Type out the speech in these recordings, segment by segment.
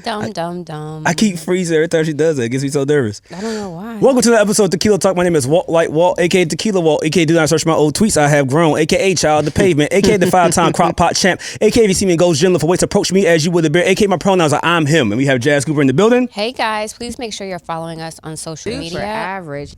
Dumb. I keep freezing every time she does it. It gets me so nervous. I don't know why. Welcome to the episode of Tequila Tlk. My name is WalkLikeWalt, aka Tequila Walt, aka do not search my old tweets. I have grown, aka Child of the Pavement, aka the 5-time crock pot champ, aka if you see me in Gold's Gym for weights, approach me as you would a bear, aka my pronouns are I'm him. And we have Jas Cooper in the building. Hey guys, please make sure you're following us on social media. Super average.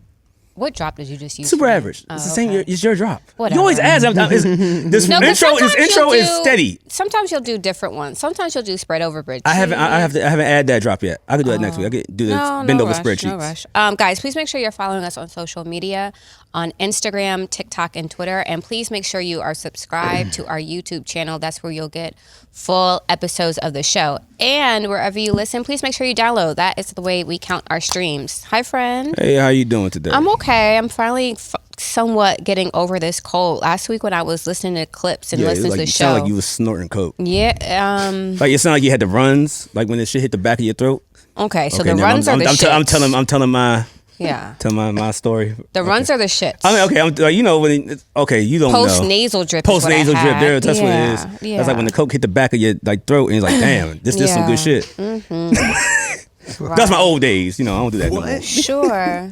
What drop did you just use? Super average. It's the same. It's your drop. Whatever. You always ask. This intro is steady. Sometimes you'll do different ones. Sometimes you'll do spread over bridge. I haven't added that drop yet. I could do that next week. I could do the bend over spreadsheets. No rush. Guys, please make sure you're following us on social media, on Instagram, TikTok, and Twitter. And please make sure you are subscribed to our YouTube channel. That's where you'll get full episodes of the show. And wherever you listen, please make sure you download. That is the way we count our streams. Hi, friend. Hey, how you doing today? I'm okay. I'm finally somewhat getting over this cold. Last week when I was listening to clips and listening to the show. You sound like you was snorting coke. Yeah. Like it sounded like you had the runs, like when the shit hit the back of your throat. Okay, so the runs are the shits. I'm telling my... Yeah. Tell my story. The runs are the shits. I mean, okay, you know when you don't know. Post-nasal drip. Post-nasal drip. There, that's what it is. Yeah. That's like when the coke hit the back of your throat and it's like, damn, this some good shit. Mm-hmm. Right. That's my old days. You know, I don't do that no more. Sure.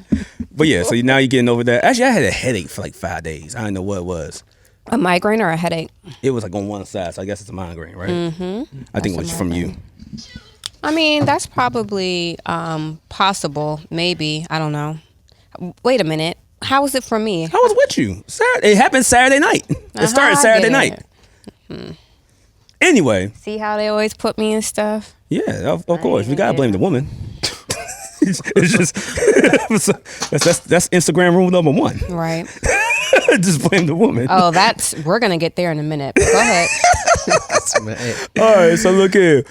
But yeah, so now you're getting over that. Actually, I had a headache for like 5 days. I didn't know what it was. A migraine or a headache? It was like on one side, so I guess it's a migraine, right? Mm-hmm. I think it was from you. I mean, that's probably possible. Maybe. I don't know. Wait a minute. How was it from me? I was with you. It happened Saturday night. It started Saturday night. Mm-hmm. Anyway. See how they always put me in stuff? Yeah, of course. We gotta blame the woman. It's just that's Instagram rule number 1. Right. Just blame the woman. Oh, we're gonna get there in a minute. But go ahead. All right, so look here.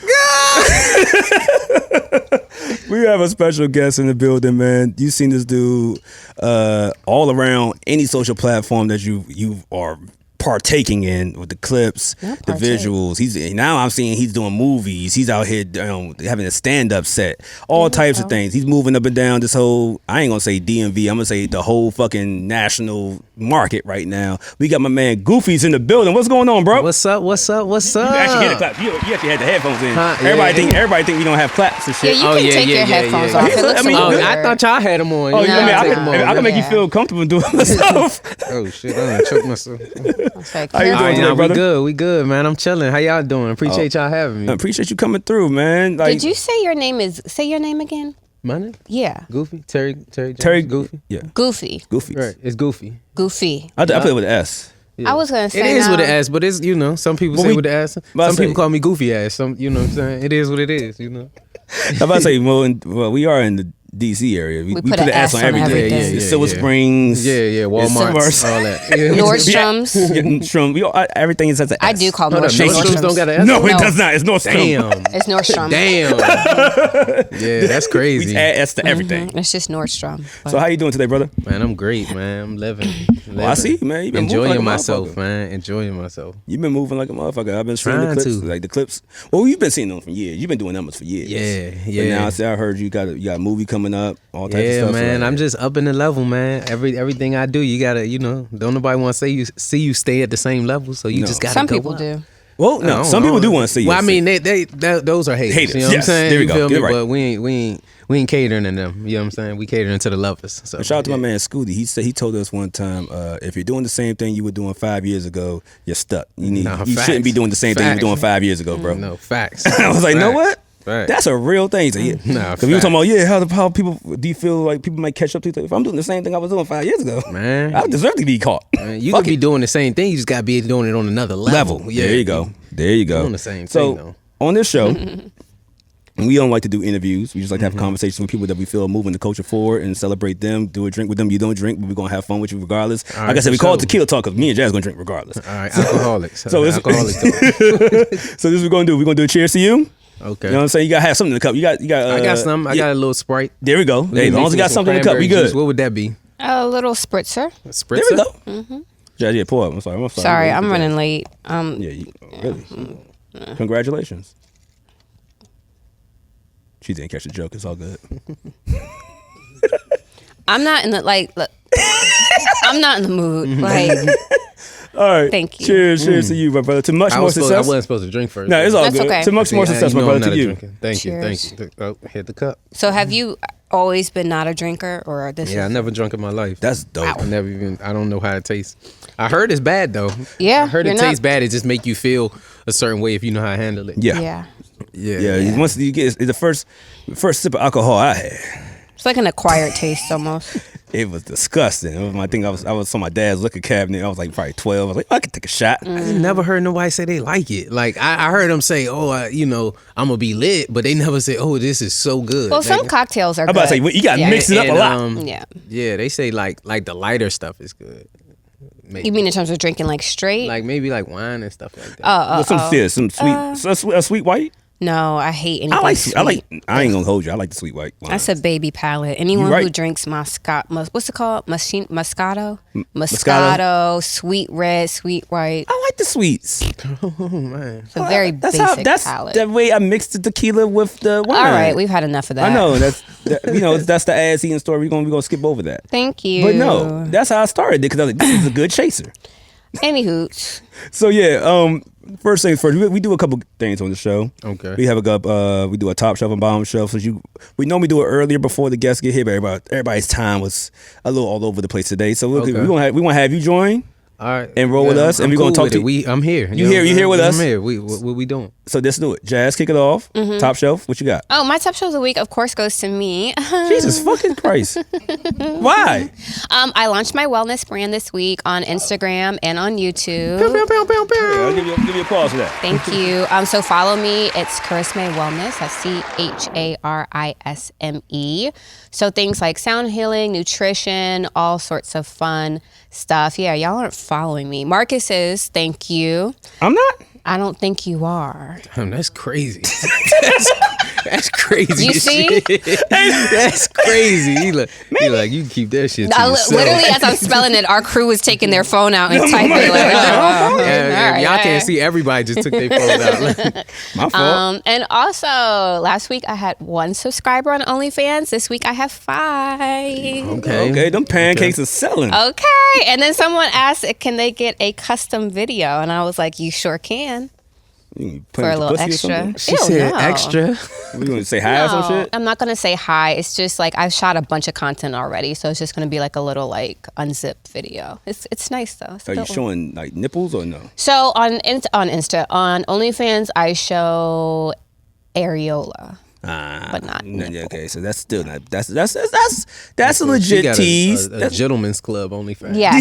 We have a special guest in the building, man. You've seen this dude all around any social platform that you are partaking in with the clips, the visuals. I'm seeing he's doing movies. He's out here having a stand-up set, all types of things. He's moving up and down this whole, I ain't gonna say DMV, I'm gonna say the whole fucking national market right now. We got my man Goofysss in the building. What's going on, bro? What's up? You actually had the clap. You actually had the headphones in. Everybody think we don't have claps and shit. Yeah, you can take your headphones off. I thought y'all had them on. I can make you feel comfortable doing myself. Oh shit, I done choked myself. How you doing today, brother? We good, man. I'm chilling. How y'all doing? Appreciate y'all having me. I appreciate you coming through, man. Did you say your name again? My name? Yeah. Goofy? Terry Goofy? Yeah. Goofy. Right, it's Goofy. Goofy. I put it with an S. Yeah. I was gonna say it is with an S, but it's some people say with the S. Some people call me Goofy ass. Some what I'm saying. It is what it is. I'm about to say, well, we are in the DC area. We put an S on everything. Yeah. Silver Springs. Yeah. Walmart. All that. Nordstrom's. Everything is at the S. I do call Nordstrom's. Nordstrom's don't got an S. No, it does not. It's Nordstrom. Damn. It's Nordstrom. Damn. Yeah, that's crazy. We add S to everything. It's just Nordstrom. So how you doing today, brother? Man, I'm great, man. I'm living. Well, I see, man. You've been enjoying myself, man. Enjoying myself. You've been moving like a motherfucker. I've been seeing the clips, like the clips. Well, you've been seeing them for years. You've been doing numbers for years. Yeah. But now I heard you got a movie coming up. All types of stuff. Yeah, man. I'm just up in the level, man. Everything I do, you gotta, don't nobody want to see you stay at the same level. So you just gotta. Some people do. Well, no, some people do want to see you. Well, I mean, those are haters. You know what I'm saying? There we go. Feel me? But we ain't catering to them. You know what I'm saying? We catering to the lovers. So shout out to my man Scooty. He told us one time, if you're doing the same thing you were doing 5 years ago, you're stuck. You shouldn't be doing the same thing you were doing 5 years ago, bro. No, facts. I was like, you know what? Right. That's a real thing. So, because we were talking about, how people do you feel like people might catch up to you? If I'm doing the same thing I was doing 5 years ago, man, I deserve to be caught. Man, you could be doing the same thing. You just gotta be doing it on another level. Yeah. There you go. Doing the same thing. So on this show, we don't like to do interviews. We just like to have conversations with people that we feel are moving the culture forward and celebrate them. Do a drink with them. You don't drink, but we're gonna have fun with you regardless. Right, like I said, we call it Tequila Tlk because me and Jas gonna drink regardless. All right, alcoholics. So this is what we're gonna do. We're gonna do a cheers to you. Okay. You know what I'm saying? You gotta have something in the cup. You got. I got some. I got a little Sprite. There we go. Hey, as long as you got something in the cup, we good. Juice. What would that be? A little spritzer. A spritzer. There we go. Mm-hmm. Yeah, pour up. I'm sorry. Sorry, I'm running late. Really. Congratulations. She didn't catch the joke. It's all good. I'm not in the I'm not in the mood. Like, All right. Thank you. Cheers to you, my brother. To much more I success. wasn't supposed to drink first. No, it's all That's good. okay. To much more success, my brother. To you. Thank Cheers. you. Oh, hit the cup. So have you always been not a drinker, or this? Yeah, I never drunk in my life. That's dope. I don't know how it tastes. I heard it's bad though. Yeah, I heard it you're tastes not- bad. It just make you feel a certain way if you know how to handle it. Yeah. Yeah. Once you get the first sip of alcohol I had, It's like an acquired taste almost. it was disgusting. It was my thing. I was on my dad's liquor cabinet. I was like probably 12. I was like, I could take a shot. I never heard nobody say they like it. Like I heard them say, "Oh, I'm gonna be lit," but they never say, "Oh, this is so good." Well, some cocktails are I'm good. about to say you got to Yeah. mix it up a lot. Yeah. Yeah, they say like the lighter stuff is good. Maybe. You mean in terms of drinking like straight? like maybe like wine and stuff like that. With some fizz, some sweet, a sweet white. No, I hate anything I sweet. I ain't gonna hold you. I like the sweet white wine. That's a baby palate. Anyone You right. who drinks what's it called? Moscato? Moscato? Moscato, sweet red, sweet white. I like the sweets. Oh man. It's a very basic palate. that way I mixed the tequila with the wine. All right, we've had enough of that. I know that's the ass eating story. We're gonna skip over that. Thank you. But no, that's how I started it because I was like, this is a good chaser. Anywho, So yeah, first things first, we do a couple things on the show. Okay. We have we do a top shelf and bottom shelf. So we normally do it earlier before the guests get here, but everybody's time was a little all over the place today. So we want to have you join. All right. And roll with us, and we're gonna talk to you. I'm here. You here with us? I'm here. What we doing? So let's do it. Jazz, kick it off. Top shelf, what you got? oh, my top show of the week, of course, goes to me. Jesus fucking Christ. Why? I launched my wellness brand this week on Instagram and on YouTube. Yeah, I'll give you applause for that. Thank you. So follow me. It's Charisme Wellness. That's CHARISME. So things like sound healing, nutrition, all sorts of fun stuff. Yeah, y'all aren't following me. Marcus is. Thank you. I'm not. I don't think you are. Damn, that's crazy. That's crazy. You see? That's crazy. He like, you can keep that shit to yourself. Literally, as I'm spelling it, our crew was taking their phone out and typing like, Yeah, all right, y'all all right. can't see. Everybody just took their phone out. My fault. And also, last week I had 1 subscriber on OnlyFans. This week I have 5. Okay, them pancakes are selling. Okay. And then someone asked, can they get a custom video? And I was like, you sure can. You For playing a with the little pussy or extra. something? She Ew, said no. extra. We gonna say hi or some shit? I'm not going to say hi. It's just like I've shot a bunch of content already. So it's just going to be like a little like unzipped video. It's nice though. It's a Are you good one. showing like nipples or no? So on OnlyFans, I show areola. But not nipple. Okay, so that's still not that's a legit She got tease. a gentleman's club OnlyFans. Yeah.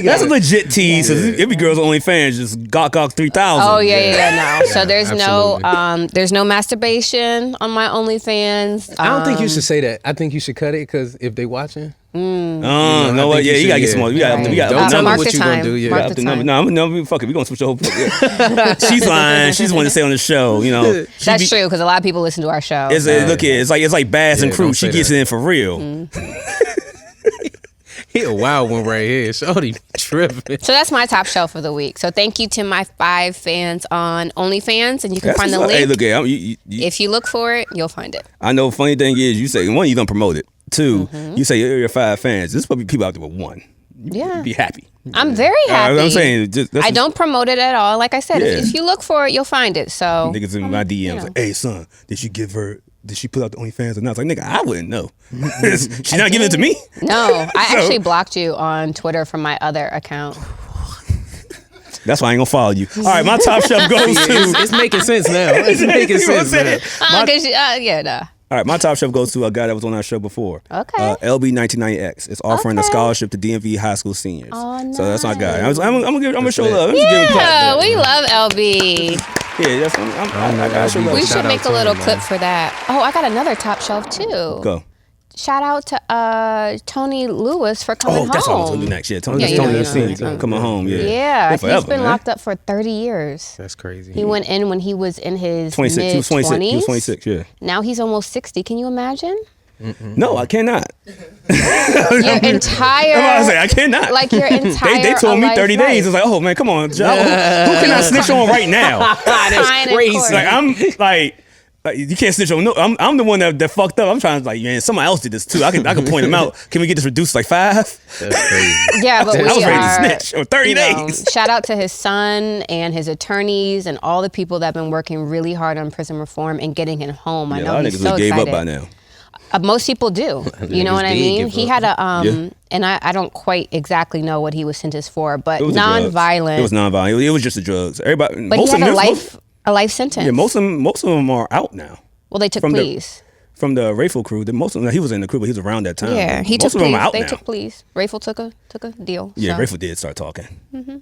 That's a legit tease. So every girl's OnlyFans just gawk 3000. Oh yeah. No. So there's absolutely. there's no masturbation on my OnlyFans. I don't think you should say that. I think you should cut it because if they watching, No, what? Yeah, you gotta get some more. We got Right. to Don't tell Mark them what the you gonna time. do. Yeah. Mark up the the number. time. No, fuck it. We gonna switch the whole. Yeah. She's lying. She's wanting to say on the show. You know, That's true because a lot of people listen to our show. Look here, it's like Bass and Yeah, Crew. don't She say gets that. it in for real. He a wild one right here. Shorty tripping. So that's my top shelf of the week. So thank you to my 5 fans on OnlyFans, and you can That's find the what's up. link. Hey, look here. If you look for it, you'll find it. I know. Funny thing is, you say 1, you gonna promote it. 2, you say you're 5 fans. There's probably people out there with 1. Yeah. Be happy. I'm very happy. I'm saying, I don't promote it at all. Like I said, Yeah. if you look for it, you'll find it. So Niggas in my DMs like, hey son, did she put out the OnlyFans or not? It's like, nigga, I wouldn't know. She's not giving it to me. no, I So- actually blocked you on Twitter from my other account. That's why I ain't gonna follow you. All right, my top shelf goes to. It's making sense now. It's making You know what I'm sense now. saying? All right, my top shelf goes to a guy that was on our show before. Okay. LB1990X. It's offering a Okay. scholarship to DMV high school seniors. Oh, So that's my guy. nice. I'm gonna show love. I'm just giving him Yeah, clap. we love LB. Yeah, that's. I gotta show LB. love. We Shout should out make a to little him, clip man. for that. Oh, I got another top shelf too. Go. Shout out to Tony Lewis for coming home. Oh, that's what I was gonna do next. Yeah, Tony, Yeah, Tony yeah, the yeah. senior coming home. Yeah. Yeah, Been forever, he's been man. locked up for 30 years. That's crazy. He went in when he was in his 26. He was 26. mid-20s. He was 26. Yeah. Now he's almost 60. Can you imagine? No, I cannot. Your entire... I'm about to say I cannot. Like your entire They told me life 30 life. days. It's like, oh man, come on, Joe. Who can I snitch on right now? Fine, of crazy. course. Like I'm like Like, you can't snitch on no. I'm the one that fucked up. I'm trying to like, man, someone else did this too. I can point them out. Can we get this reduced to like 5? That's crazy. Yeah, but I was we ready are, to snitch on 30 days. Shout out to his son and his attorneys and all the people that have been working really hard on prison reform and getting him home. I Yeah, a know lot of he's niggas so gave excited. up by now. Most people do. You know what I did mean? give He up. had a Yeah. and I don't quite exactly know what he was sentenced for, but It was the drugs. non-violent. It was non-violent. It was just the drugs. Everybody. But most he had of them, a life sentence. Yeah, most of them are out now. Well, they took from pleas. From the Rayful crew. Most of them, he was in the crew, but he was around that time. Yeah, he most took of them pleas. are out They now. took pleas. Rayful took a deal. Yeah, so. Rayful did start talking.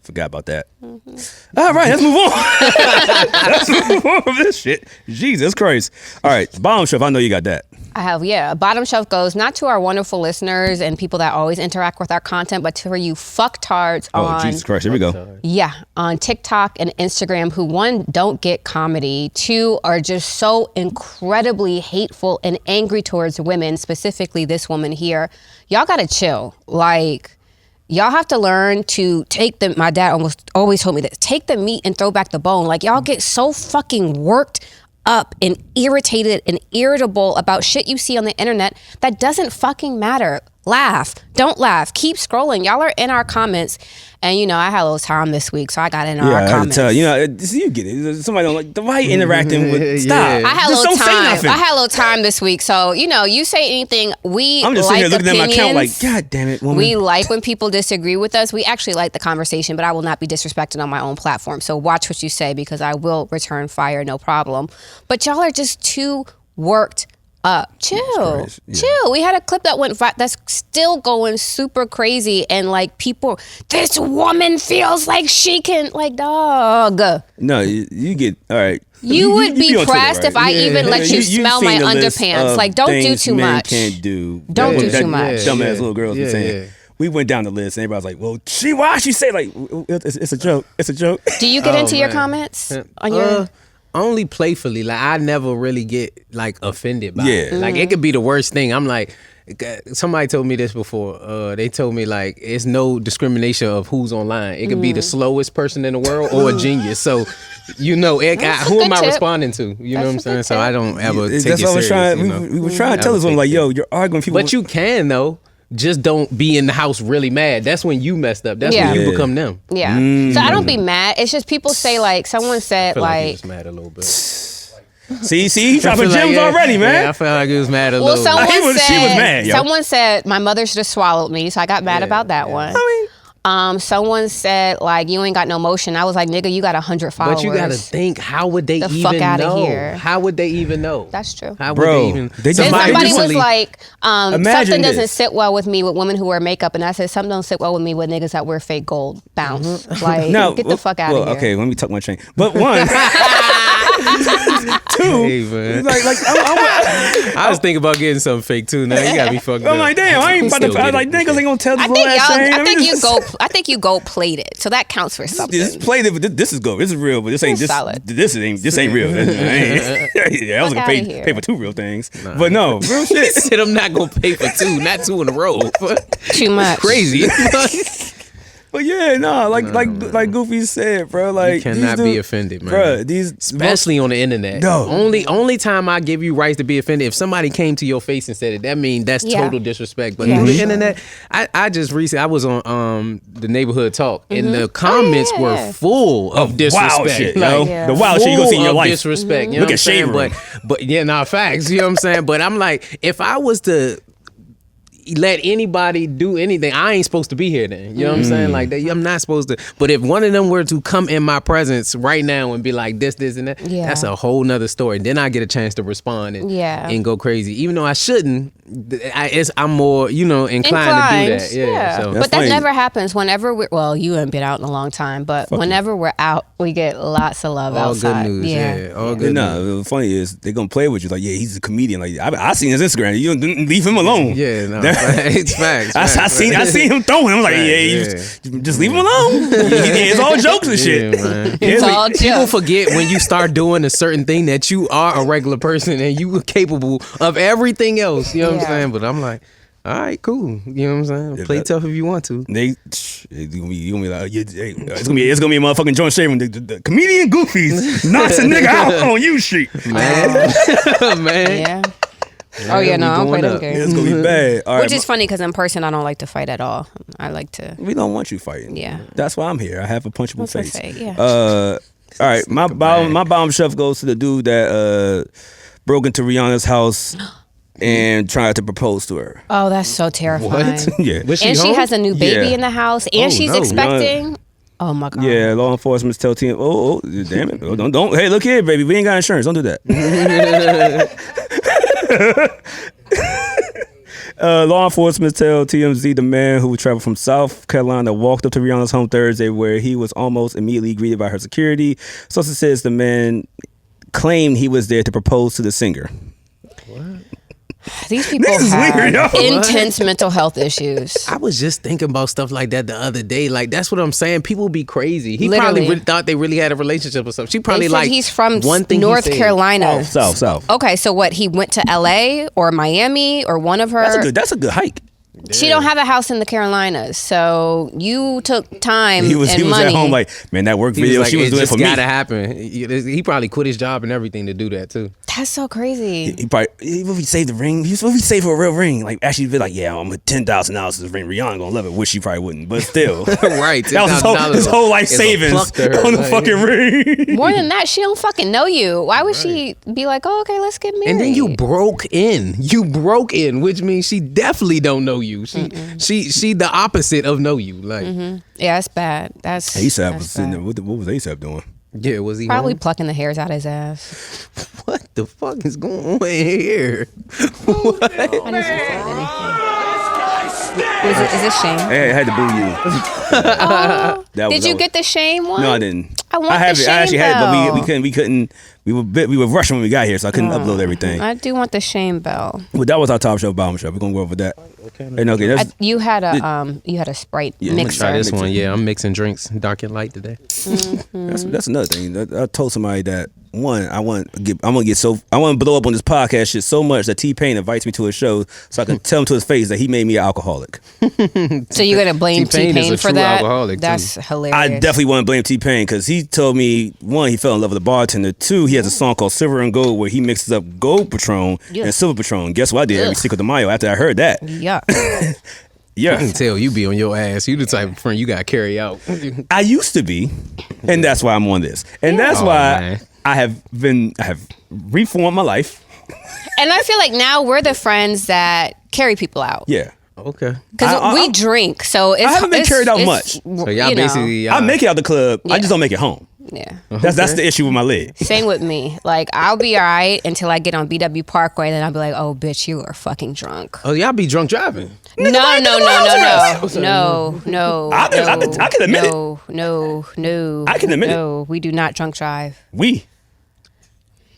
Forgot about that. All right, let's move on. Let's move on from this shit. Jesus Christ. All right, bottom shelf. I know you got that. I have, yeah. Bottom shelf goes not to our wonderful listeners and people that always interact with our content, but to you fucktards Oh, on Jesus Christ. Here we go. on TikTok and Instagram who, one, don't get comedy, two, are just so incredibly hateful and angry towards women, specifically this woman here. Y'all gotta chill. Like, y'all have to learn to take the, my dad always told me this, take the meat and throw back the bone. Like, y'all get so fucking worked up and irritated and irritable about shit you see on the internet that doesn't fucking matter. Laugh. Don't laugh. Keep scrolling. Y'all are in our comments. And, you know, I had a little time this week, so I got in our I had to comments. tell you, you get it. Somebody don't like, why you interacting with, stop. Yeah. I had a Just little don't say time. nothing. I had a little time this week. So, you know, you say anything, we I'm just like sitting here looking at my account like, opinions. God damn it, woman. We like when people disagree with us. We actually like the conversation, but I will not be disrespected on my own platform. So watch what you say because I will return fire, no problem. But y'all are just too worked up. Chill. Yeah. Chill. We had a clip that went that's still going super crazy and like people, this woman feels like she can, like, dog. No, you get, all right. You would be on Twitter, pressed right? if I even let you smell seen my the list underpants. of Like, don't do things too men much. Can't do. Don't do that too much. Dumbass Yeah. little girls Yeah, were saying. yeah. We went down the list and everybody's like, well, why she say like, it's a joke. It's a joke. Do you get into your man. comments on your... Only playfully. Like, I never really get like offended by it. Yeah. Like, it could be the worst thing. I'm like, somebody told me this before. They told me like it's no discrimination of who's online. It could be the slowest person in the world or a genius. So, you know, who good am I tip. responding to? You know what I'm That's a saying? good So I don't ever take That's it what I was serious. trying. You know? We were trying to tell Never this one take like, it yo, you're arguing people. But you can though. Just don't be in the house really mad. That's when you messed up. That's Yeah. when you Yeah. become them. Yeah. So I don't be mad. It's just people say like, someone I said feel like he like, was mad a little bit. See, he I dropping feel like, gems yeah, already, man. Yeah, I feel like he was mad a well, little someone bit. She was said, mad, yo. someone said my mother should have swallowed me. So I got mad about that one. Someone said like, you ain't got no motion. I was like, nigga, you got 100 followers. But you gotta think, how would they The even fuck outta know? here. How would they even know? That's true. How would Bro, they even? they just- Then somebody was recently- like, Imagine something doesn't this. sit well with me with women who wear makeup. And I said, something don't sit well with me with niggas that wear fake gold. Bounce. Like, No, get the fuck out of here. Okay, let me tuck my chain. But one, two, Hey, man. like I was thinking about getting something fake too. Now you got me fucked up. I'm like, damn, I ain't about to. Still I was get like, it. niggas ain't gonna tell this I whole think ass y'all. chain. I think you gold plated. So that counts for something. Just played it, but this is gold. This is real, but this ain't It's this. solid. This ain't real. Yeah, I was gonna Fuck outta here. pay for 2 real things, but no, real He shit. said I'm not gonna pay for 2, not 2 in a row. Too much. Crazy. But yeah, no, like Goofy said, bro. Like You cannot these be dudes- offended, man. bro. These Especially on the internet. No. Only time I give you rights to be offended if somebody came to your face and said it. That means that's Yeah. total disrespect. But Yeah, through the sure. internet, I just recently I was on the neighborhood talk and the comments yeah. were full of disrespect. wild shit, Like, yo. Yeah. The wild shit you gonna see in your full of life. disrespect. You know Look what at I'm saying? Shade Room. But yeah, nah, facts. You know what I'm saying? But I'm like, if I was to let anybody do anything, I ain't supposed to be here then. You know what I'm saying? Like, I'm not supposed to. But if one of them were to come in my presence right now and be like this, and that, Yeah. that's a whole nother story. Then I get a chance to respond and go crazy. Even though I shouldn't, I'm more, inclined to do that. Yeah. So. But that funny. never happens whenever well, you haven't been out in a long time, but whenever we're out, we get lots of love All outside. good news. Yeah. All Yeah, good news. no, the funny is they gonna play with you like, yeah, he's a comedian. Like I seen his Instagram. You don't leave him alone. Yeah, no, it's facts. I seen him throwing. I'm like, Facts, just leave him alone. It's all jokes and shit. Yeah, man. It's all People jokes. forget when you start doing a certain thing that you are a regular person and you are capable of everything else. You know what I'm Yeah. saying? But I'm like, All right, cool. You know what I'm saying? Play tough if you want to. It's gonna be like, it's gonna be a motherfucking joint shaving. The comedian Goofysss knocks a nigga out on you shit. Man. Yeah. Oh yeah, no, I don't play them games. It's gonna be bad. All right, Which is funny because in person I don't like to fight at all. I like to. We don't want you fighting. Yeah. That's why I'm here. I have a punchable face. Yeah. All right, my bomb chef goes to the dude that broke into Rihanna's house and tried to propose to her. Oh, that's so terrifying. What? Yeah. Was And she home? has a new baby Yeah. in the house, and she's no. expecting. Oh my god. Yeah, law enforcement tell TM, oh, damn it. Oh, don't, hey, look here, baby. We ain't got insurance. Don't do that. Law enforcement tell TMZ the man who traveled from South Carolina walked up to Rihanna's home Thursday where he was almost immediately greeted by her security. Sources says the man claimed he was there to propose to the singer. These people This is have weird, yo. intense mental health issues. I was just thinking about stuff like that the other day. Like, that's what I'm saying. People be crazy. He Literally. probably thought they really had a relationship or something. She probably They said like he's from one thing he North said. Carolina. South. Okay, so what? He went to L.A. or Miami or one of her. That's a good hike. She don't have a house in the Carolinas, so you took time He was and at money. home like, man, that work He was video like, she was it doing just for me. gotta happen. He probably quit his job and everything to do that too. That's so crazy. He probably, what if he saved the ring? What if he saved for a real ring? Like, actually be like, yeah, I'm at $10,000 this ring. Rihanna gonna love it. Wish she probably wouldn't, but still. Right. That was his whole life is a savings pluck to her. on the Like, fucking ring. More than that, she don't fucking know you. Why would she be like, oh, okay, let's get married? And then you broke in. You broke in, which means she definitely don't know you. She the opposite of know you. Like, Yeah, that's bad. That's ASAP was that's sitting bad. there. What was ASAP doing? yeah, was he Probably home? plucking the hairs out his ass. What the fuck is going on here? I didn't say anything. Is this shame? Hey, I had to boo you. That Did you get the shame one? No, I didn't. I want have the it. I actually shame had it, but bell. we couldn't. We were rushing when we got here, so I couldn't upload everything. I do want the shame bell. But that was our top show, bottom show. We're gonna go over that. Okay, that's You had a Sprite Yeah, I'm gonna mixer. Try this Mixer. one. Yeah, I'm mixing drinks, dark and light today. that's another thing. I told somebody that I want to blow up on this podcast shit so much that T-Pain invites me to his show so I can tell him to his face that he made me an alcoholic. So you're gonna blame T-Pain is T-Pain a for true that? alcoholic, too. That's hilarious. I definitely want to blame T-Pain because he told me, one, he fell in love with the bartender. Two, he has a song called Silver and Gold where he mixes up Gold Patron and Silver Patron. Guess what I did every Cinco de Mayo after I heard that? Yeah. I Yeah. can tell you be on your ass. You the type of friend you got to carry out. I used to be, and that's why I'm on this. And that's Oh, why man. I have reformed my life. And I feel like now we're the friends that carry people out. Yeah. Okay. Because we drink, so it's, I haven't been it's- carried out it's, much. So y'all basically. I make it out the club. I Yeah. just don't make it home. Yeah. That's the issue with my leg. Same with me. Like, I'll be all right until I get on BW Parkway, then I'll be like, oh, bitch, you are fucking drunk. Oh, y'all be drunk driving. No. I can admit it. No. I can admit it. No, we do not drunk drive.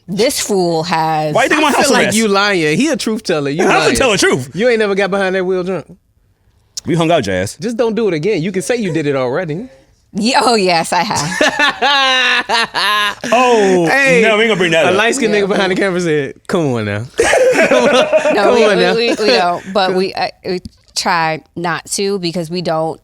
This fool has. Why you think my I house feel like arrest? you lying. He a truth teller. You I lying. don't tell the truth. You ain't never got behind that wheel drunk. We hung out, Jas. Just don't do it again. You can say you did it already. Oh, yes, I have. Oh, Hey, no, we ain't gonna bring that A up. light skinned nigga behind the camera said, "Come on now." No, on now. we don't. But we try not to because we don't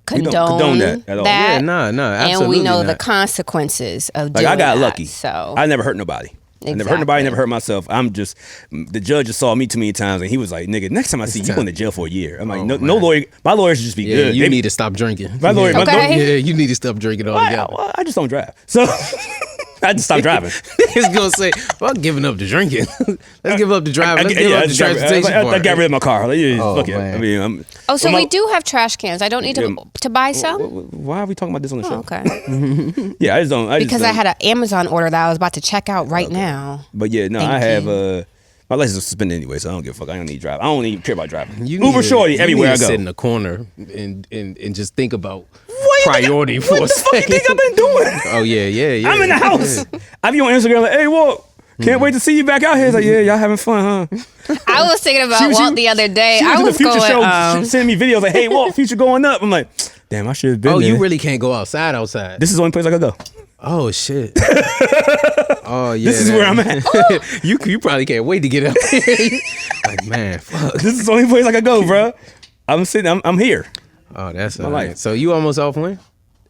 condone that at all. Yeah, nah, and absolutely we know the not. consequences of Like doing I got that, lucky. So I never hurt nobody. I never hurt nobody, Exactly. never hurt myself. I'm just, the judge just saw me too many times and he was like, nigga, next time I see you, you going to jail for a year. I'm like, no lawyer, my lawyer should just be Yeah, good. you They- need to stop drinking. My lawyer, my Okay. lawyer- Yeah, you need to stop drinking altogether. well, I just don't drive. So I just stopped driving. He's gonna say, "Fuck giving up the drinking. Let's give up the driving. Let's give up the transportation I part." got rid of my car. Like, yeah, Oh, fuck it. man. I mean, so we do have trash cans. I don't need to buy some. Why are we talking about this on the show? Okay. Yeah, I just don't. Because I had an Amazon order that I was about to check out right now. But yeah, no, Thank I have you. my license is suspended anyway, so I don't give a fuck. I don't need to drive. I don't even care about driving. You Uber need to- shorty you everywhere need I to go. sit in the corner and just think about What you think- priority for a What the fuck you second. think I've been doing? Oh yeah. I'm in the house. I be on Instagram like, hey, Walt, can't wait to see you back out here. It's like, yeah, y'all having fun, huh? I was thinking about She was- Walt the other day. She I was in was the future going. show sending me videos like, hey, Walt, future going up. I'm like, damn, I should have been Oh, there. you really can't go outside. This is the only place I could go. Oh shit. Oh yeah. This is where I'm at. you probably can't wait to get up here. Like, man, fuck. This is the only place I can go, bro. I'm here. Oh, that's My all right. life. So you almost off when?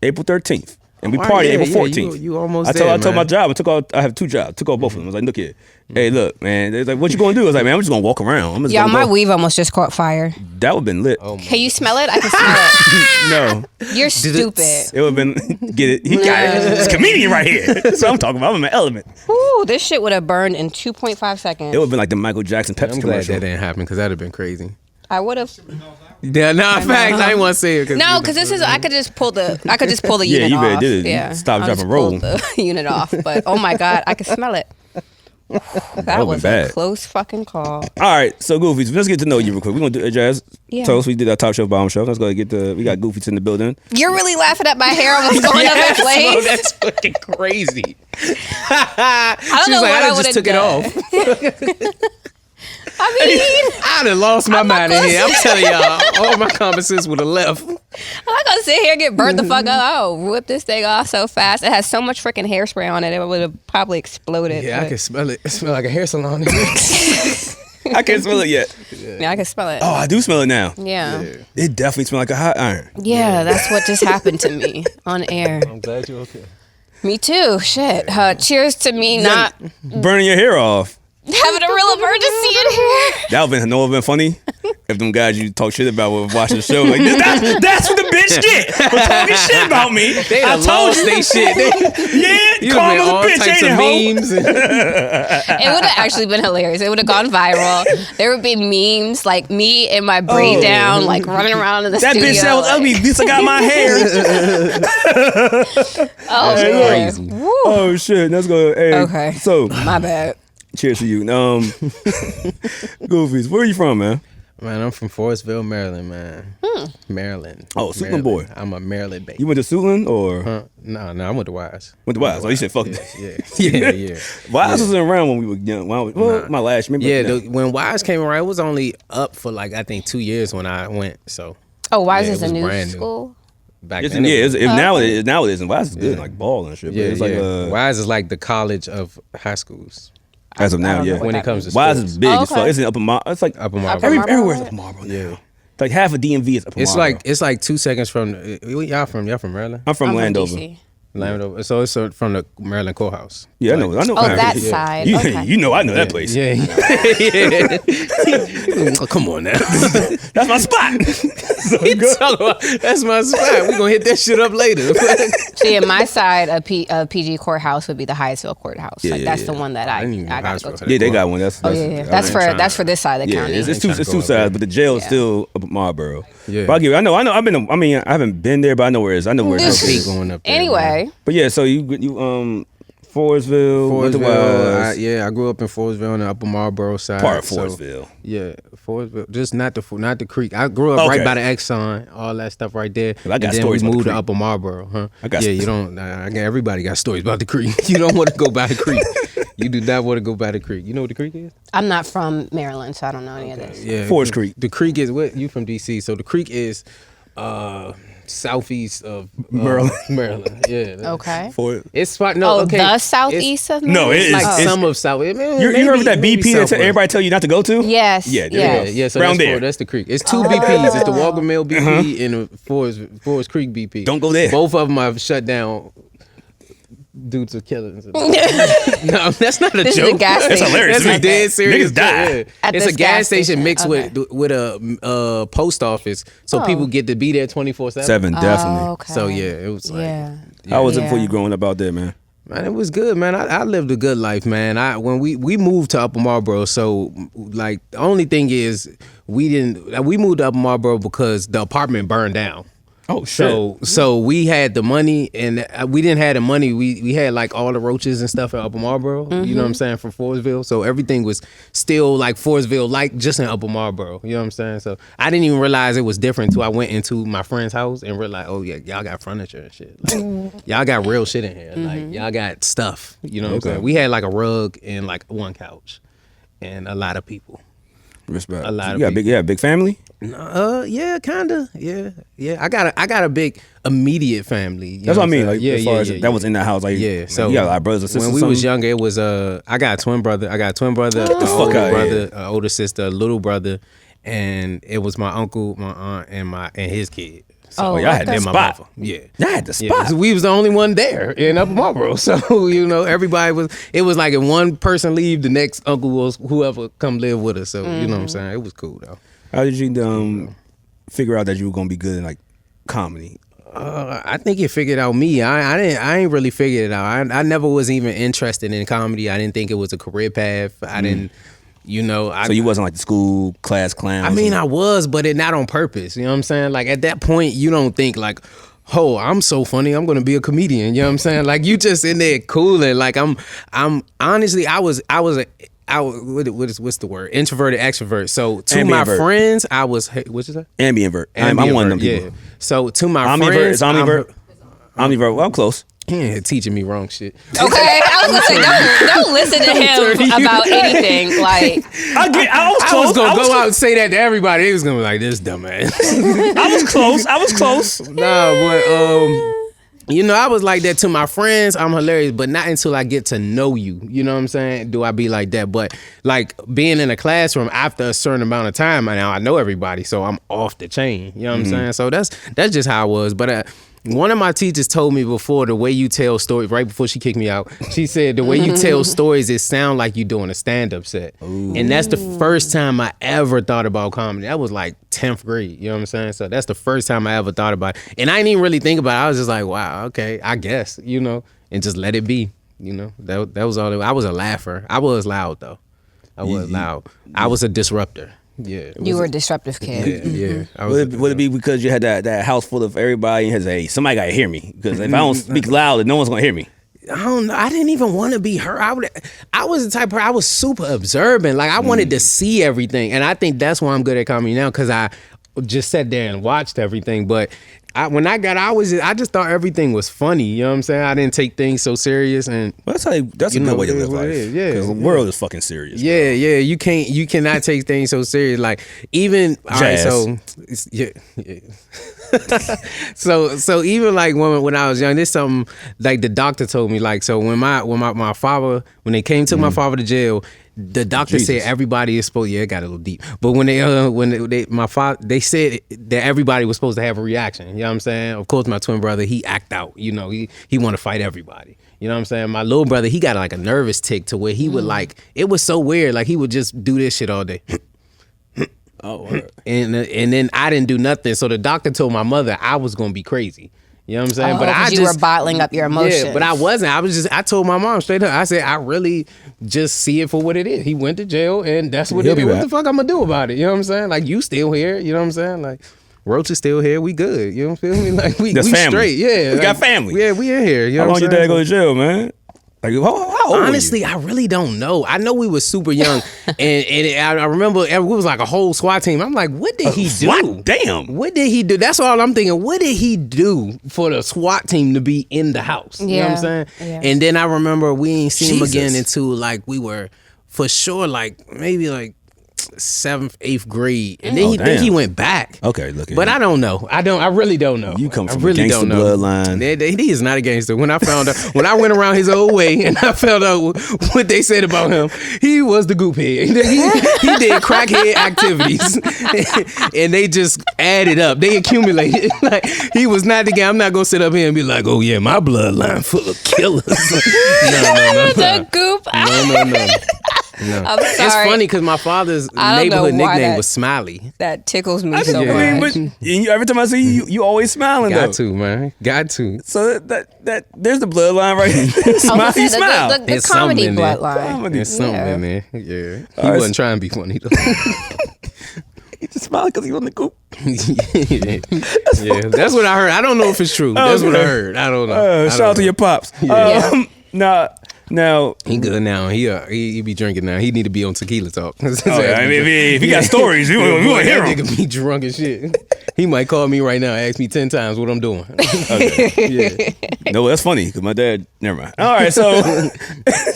April 13th. And we All right, party yeah, April yeah, 14th. you almost I there, told my man. job. I have 2 jobs. Took all both of them. I was like, look here. Hey, look, man. They're like, what you gonna do? I was like, man, I'm just gonna walk around. I'm just Y'all, gonna my go. weave almost just caught fire. That would have been lit. Oh, Can you smell it? I can smell it. No. You're stupid. It would have been, get it. He got it. It's a comedian right here. That's what I'm talking about. I'm in my element. Ooh, this shit would have burned in 2.5 seconds. It would have been like the Michael Jackson Pepsi I'm glad commercial. that didn't happen because that'd have been crazy. I would have. Yeah, nah, facts. I didn't want to say it. No, because this is. I could just pull the Yeah, unit you off. better did it. Yeah, Stop, I'll drop, just and roll. pull the unit off. But oh my god, I could smell it. That would've was been a bad. close fucking call. All right, so Goofy, let's get to know you real quick. We're gonna do Jazz. Yeah. Tell us we did our top shelf, bottom shelf. Let's go get we got Goofy in the building. You're really laughing at my hair almost going up in Yes, bro, flames. that's fucking crazy. I don't She know was like, what I I just would have took it done. off. I mean, I done lost my I'm not mind in gonna here. I'm say- telling y'all, all my conversations would have left. I'm not gonna sit here and get burnt the fuck up. Oh, whip this thing off so fast. It has so much freaking hairspray on it. It would have probably exploded. Yeah, I but- can smell it. It smells like a hair salon. In here. I can't smell it yet. Yeah, I can smell it. Oh, I do smell it now. Yeah. It definitely smells like a hot iron. Yeah, that's what just happened to me on air. I'm glad you're okay. Me too. Shit. Cheers to me not Burning your hair off. having a real emergency in here. That would have been funny if them guys you talk shit about were watching the show. Like, that's what the bitch get for talking shit about me. They I done told lost you. they shit. Yeah, You call done been her all a bitch, types ain't of it, ho? memes. And, It would have actually been hilarious. It would have gone viral. There would be memes like me and my braid down, like running around in the That studio. bitch said I was ugly. At least I got my hair. Oh, Hey, man. crazy. Woo. Oh shit. Let's go. Hey, Okay. So, My bad. cheers to you. Goofies, where are you from, man? man, I'm from Forestville, Maryland, man. Maryland. Oh, Suitland Maryland. boy. I'm a Maryland baby. You went to Suitland or No, I went to Wise. went to Wise? Oh, you said fuck Yeah, that. yeah. Wise wasn't around when we were young. My last, maybe. Yeah, no. when Wise came around, it was only up for like I think 2 years when I went. So Oh, why Yeah, is it this a was new brand new. school? back It's, then, yeah, it was- now it is, and Wise is good, like ball and shit. But yeah, it's like yeah. Wise is like the college of high schools as of now, don't know yeah. what when that it comes to Wise sports. is big Oh, as fuck. okay. It's in Upper Marlboro. It's like Upper Marlboro. Marlboro, everywhere's right? Upper Marlboro. Yeah. Like half of DMV is Upper It's Marlboro. like 2 seconds from y'all from Maryland? I'm from I'm Landover. DC. Landover. So it's from the Maryland courthouse. Yeah, I know. Oh, that Yeah. side. You, Okay. you know, I know that place. Yeah. Oh, come on now. That's my spot. So He good. talking about, that's my spot. We gonna hit that shit up later. See, in my side, a PG courthouse would be the Hyattsville courthouse. Yeah, like yeah, that's yeah. the one that I didn't even know gotta go Hyattsville to. had Yeah, they got one. That's Oh yeah, yeah. I That's ain't for trying that's for this side of the Yeah, county. it's ain't two trying to it's go two up there. sides, but the jail is Yeah. still up at Marlboro. Yeah. But I I haven't been there, but I know where it is. I know where it I is. hate going up there. Anyway, But yeah, so you Forestville, went to Wise, I grew up in Forestville on the Upper Marlboro side. part of so- Forestville. Yeah, Forestville, just not the creek. I grew up Okay. right by the Exxon, all that stuff right there. I got and then stories we about the moved to creek. Upper Marlboro, huh? I got yeah, you don't. Everybody got stories about the creek. You don't want to go by the creek. You do not want to go by the creek. You know what the creek is? I'm not from Maryland, so I don't know any of this. Yeah, Forest Creek. The creek is what you from DC, so the creek is southeast of Maryland. Maryland, yeah. Okay. It's spot no. Oh, okay. the southeast of No, Maryland? it is- Like it's- some of South. You heard of that BP that everybody tell you not to go to? Yes. Yeah, there Yeah, you go. yes. yeah. So Around that's, there. that's the creek. It's two BPs. It's the Walker Mill BP and the Forest Creek BP. Don't go there. Both of them have shut down due to killings. No, that's not a This is joke. a gas That's station. hilarious. That's a dead serious. Niggas die. joke, At It's a this gas gas station station. mixed Okay. with a post office, so Oh. people get to be there 24/7. 7, definitely. Oh, okay. So yeah, it was like. Yeah. How was it Yeah. for you growing up out there, man? Man, it was good, man. I lived a good life, man. When we moved to Upper Marlboro, so like the only thing is we moved to Upper Marlboro because the apartment burned down. Oh shit. So we had the money, and we didn't have the money. We had like all the roaches and stuff at Upper Marlboro. You know what I'm saying, from Forestville. So everything was still like Forestville, like just in Upper Marlboro. You know what I'm saying? So I didn't even realize it was different until I went into my friend's house and realized, oh yeah, y'all got furniture and shit. Like, y'all got real shit in here. Like y'all got stuff. You know what I'm saying? We had like a rug and like one couch, and a lot of people. Respect. A lot of you got people. big family. Yeah, kinda. Yeah. I got a big immediate family. You That's know what I mean. Like, yeah, as far as that was in that house. Like, yeah. like, So you got a lot of brothers and sisters. when we was younger, it was I got a twin brother. Get the an fuck older out of brother, here. an older sister, a little brother, and it was my uncle, my aunt, and his kid. So y'all had then the my spot. mother. Yeah. Y'all had the Yeah, spot. 'cause we was the only one there in Upper Marlboro. So, everybody was, it was like if one person leave, the next uncle was whoever come live with us. So, you know what I'm saying? It was cool though. How did you figure out that you were gonna be good in like comedy? I think it figured out me. I ain't really figured it out. I never was even interested in comedy. I didn't think it was a career path. I didn't, So you wasn't like the school class clown. I mean, I was, but not on purpose. You know what I'm saying? Like at that point, you don't think like, oh, I'm so funny, I'm gonna be a comedian. You know what I'm saying? Like you just in there cooling. Like I'm honestly, what's the word? Introverted, extrovert. So to my Ambivert. friends, I was, what's that? ambivert. I'm one of them people. Yeah. So to my Omnivert friends, is omnivert. Omnivert. Well, I'm close. Yeah, teaching me wrong shit. Okay, I was gonna say don't listen to him about anything. Like I was I close. was gonna go out and say that to everybody. They was gonna be like, this dumbass. I was close. Nah, but I was like that to my friends. I'm hilarious, but not until I get to know you. You know what I'm saying? Do I be like that? But like being in a classroom after a certain amount of time, now I know everybody, so I'm off the chain. You know what I'm saying? So that's just how I was. But one of my teachers told me before, the way you tell stories, right before she kicked me out, she said the way you tell stories, it sound like you doing a stand-up set. Ooh. And that's the first time I ever thought about comedy. That was like 10th grade, you know what I'm saying? So that's the first time I ever thought about it. And I didn't even really think about it. I was just like, wow, okay, I guess, and just let it be, That was all. I was a laugher. I was loud, though. I was loud. I was a disruptor. Yeah, you were a disruptive kid. Yeah. Would it be because you had that house full of everybody and had to say, hey, somebody gotta hear me? Because if I don't speak loud, no one's gonna hear me. I don't know. I didn't even want to be her. I was the type of person, I was super observant. Like I wanted to see everything. And I think that's why I'm good at comedy now, because I just sat there and watched everything. But when I got out, I just thought everything was funny. You know what I'm saying? I didn't take things so serious. And Well, that's a good way to live life. Yeah, because the world is fucking serious. Yeah, yeah. You cannot take things so serious. Like even all right, so yeah. so even like when I was young, there's something like the doctor told me. Like so when my father, when they came took my father to jail, the doctor said everybody is supposed. Yeah, it got a little deep. But when they said that everybody was supposed to have a reaction. You know what I'm saying? Of course, my twin brother, he act out. He want to fight everybody. You know what I'm saying? My little brother, he got like a nervous tick to where he would like, it was so weird. Like he would just do this shit all day. Oh, and then I didn't do nothing. So the doctor told my mother I was gonna be crazy. You know what I'm saying? But you were bottling up your emotions. Yeah, but I wasn't. I told my mom straight up. I said, I really just see it for what it is. He went to jail, and that's what it is. What the fuck I'm gonna do about it? You know what I'm saying? Like, you still here. You know what I'm saying? Like, Roach is still here. We good. You know feel me? Like, we family. Straight. Yeah. We got family. Yeah, we in here. You know How long what I'm your dad saying? go to jail, man? Like, how old Honestly, were you? I really don't know. I know we was super young, and I remember it was like a whole SWAT team. I'm like, what did he do? SWAT? Damn. What did he do? That's all I'm thinking. What did he do for the SWAT team to be in the house? You know what I'm saying? Yeah. And then I remember we ain't seen him again Jesus. until like we were for sure like maybe like 7th, 8th grade, and then damn. he went back. Okay, look at But you. I don't know. I really don't know. You come I from really a gangster don't know. bloodline. He is not a gangster. When I found out, when I went around his old way and I found out what they said about him, he was the goop head. He did crackhead activities, and they just added up. They accumulated. Like he was not the guy. I'm not gonna sit up here and be like, oh yeah, my bloodline full of killers. No. The goop. No. I'm sorry. It's funny because my father's I don't know neighborhood why nickname that- was Smiley. That tickles me so I mean, much. but every time I see you, you always smiling though. Got to, man. Got to. So that there's the bloodline right there. Smile, the, you smile. The There's comedy something in there. bloodline. There's something Yeah. in there. Yeah. He right, wasn't trying to be funny though. He just smiling because he on the coop. yeah. That's what I heard. I don't know if it's true. That's what I heard. I don't know. Shout out to your pops. Yeah. Now, Now he good now. He be drinking now. He need to be on Tequila Talk. I mean, if he got stories, we want to hear that him. nigga be drunk as shit. He might call me right now and ask me 10 times what I'm doing. Okay. Yeah. No, that's funny because my dad. Never mind. All right, so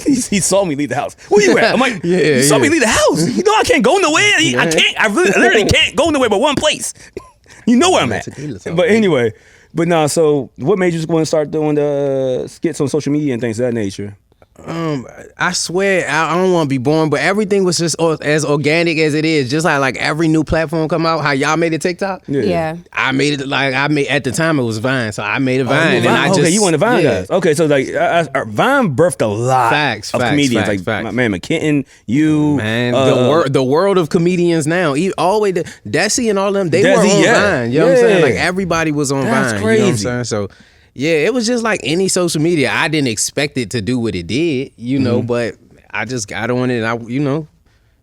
he saw me leave the house. Where you at? I'm like, you saw me leave the house. You know I can't go nowhere. I can't. I literally can't go nowhere but one place. You know where I'm at. But anyway, so what made you just want to start doing the skits on social media and things of that nature? I swear I don't want to be boring, but everything was just as organic as it is. Just like every new platform come out, how y'all made a TikTok. Yeah. I made it at the time it was Vine, so I made a Vine. You want the Vine guys? Okay, so like Vine birthed a lot of comedians. Facts. My man McKinton, you, man, the world of comedians now. All the way to Desi and all them, they were on Vine. You know what I'm saying? Like everybody was on Vine. Crazy. You know what I'm saying? So. Yeah, it was just like any social media. I didn't expect it to do what it did, but I just got on it and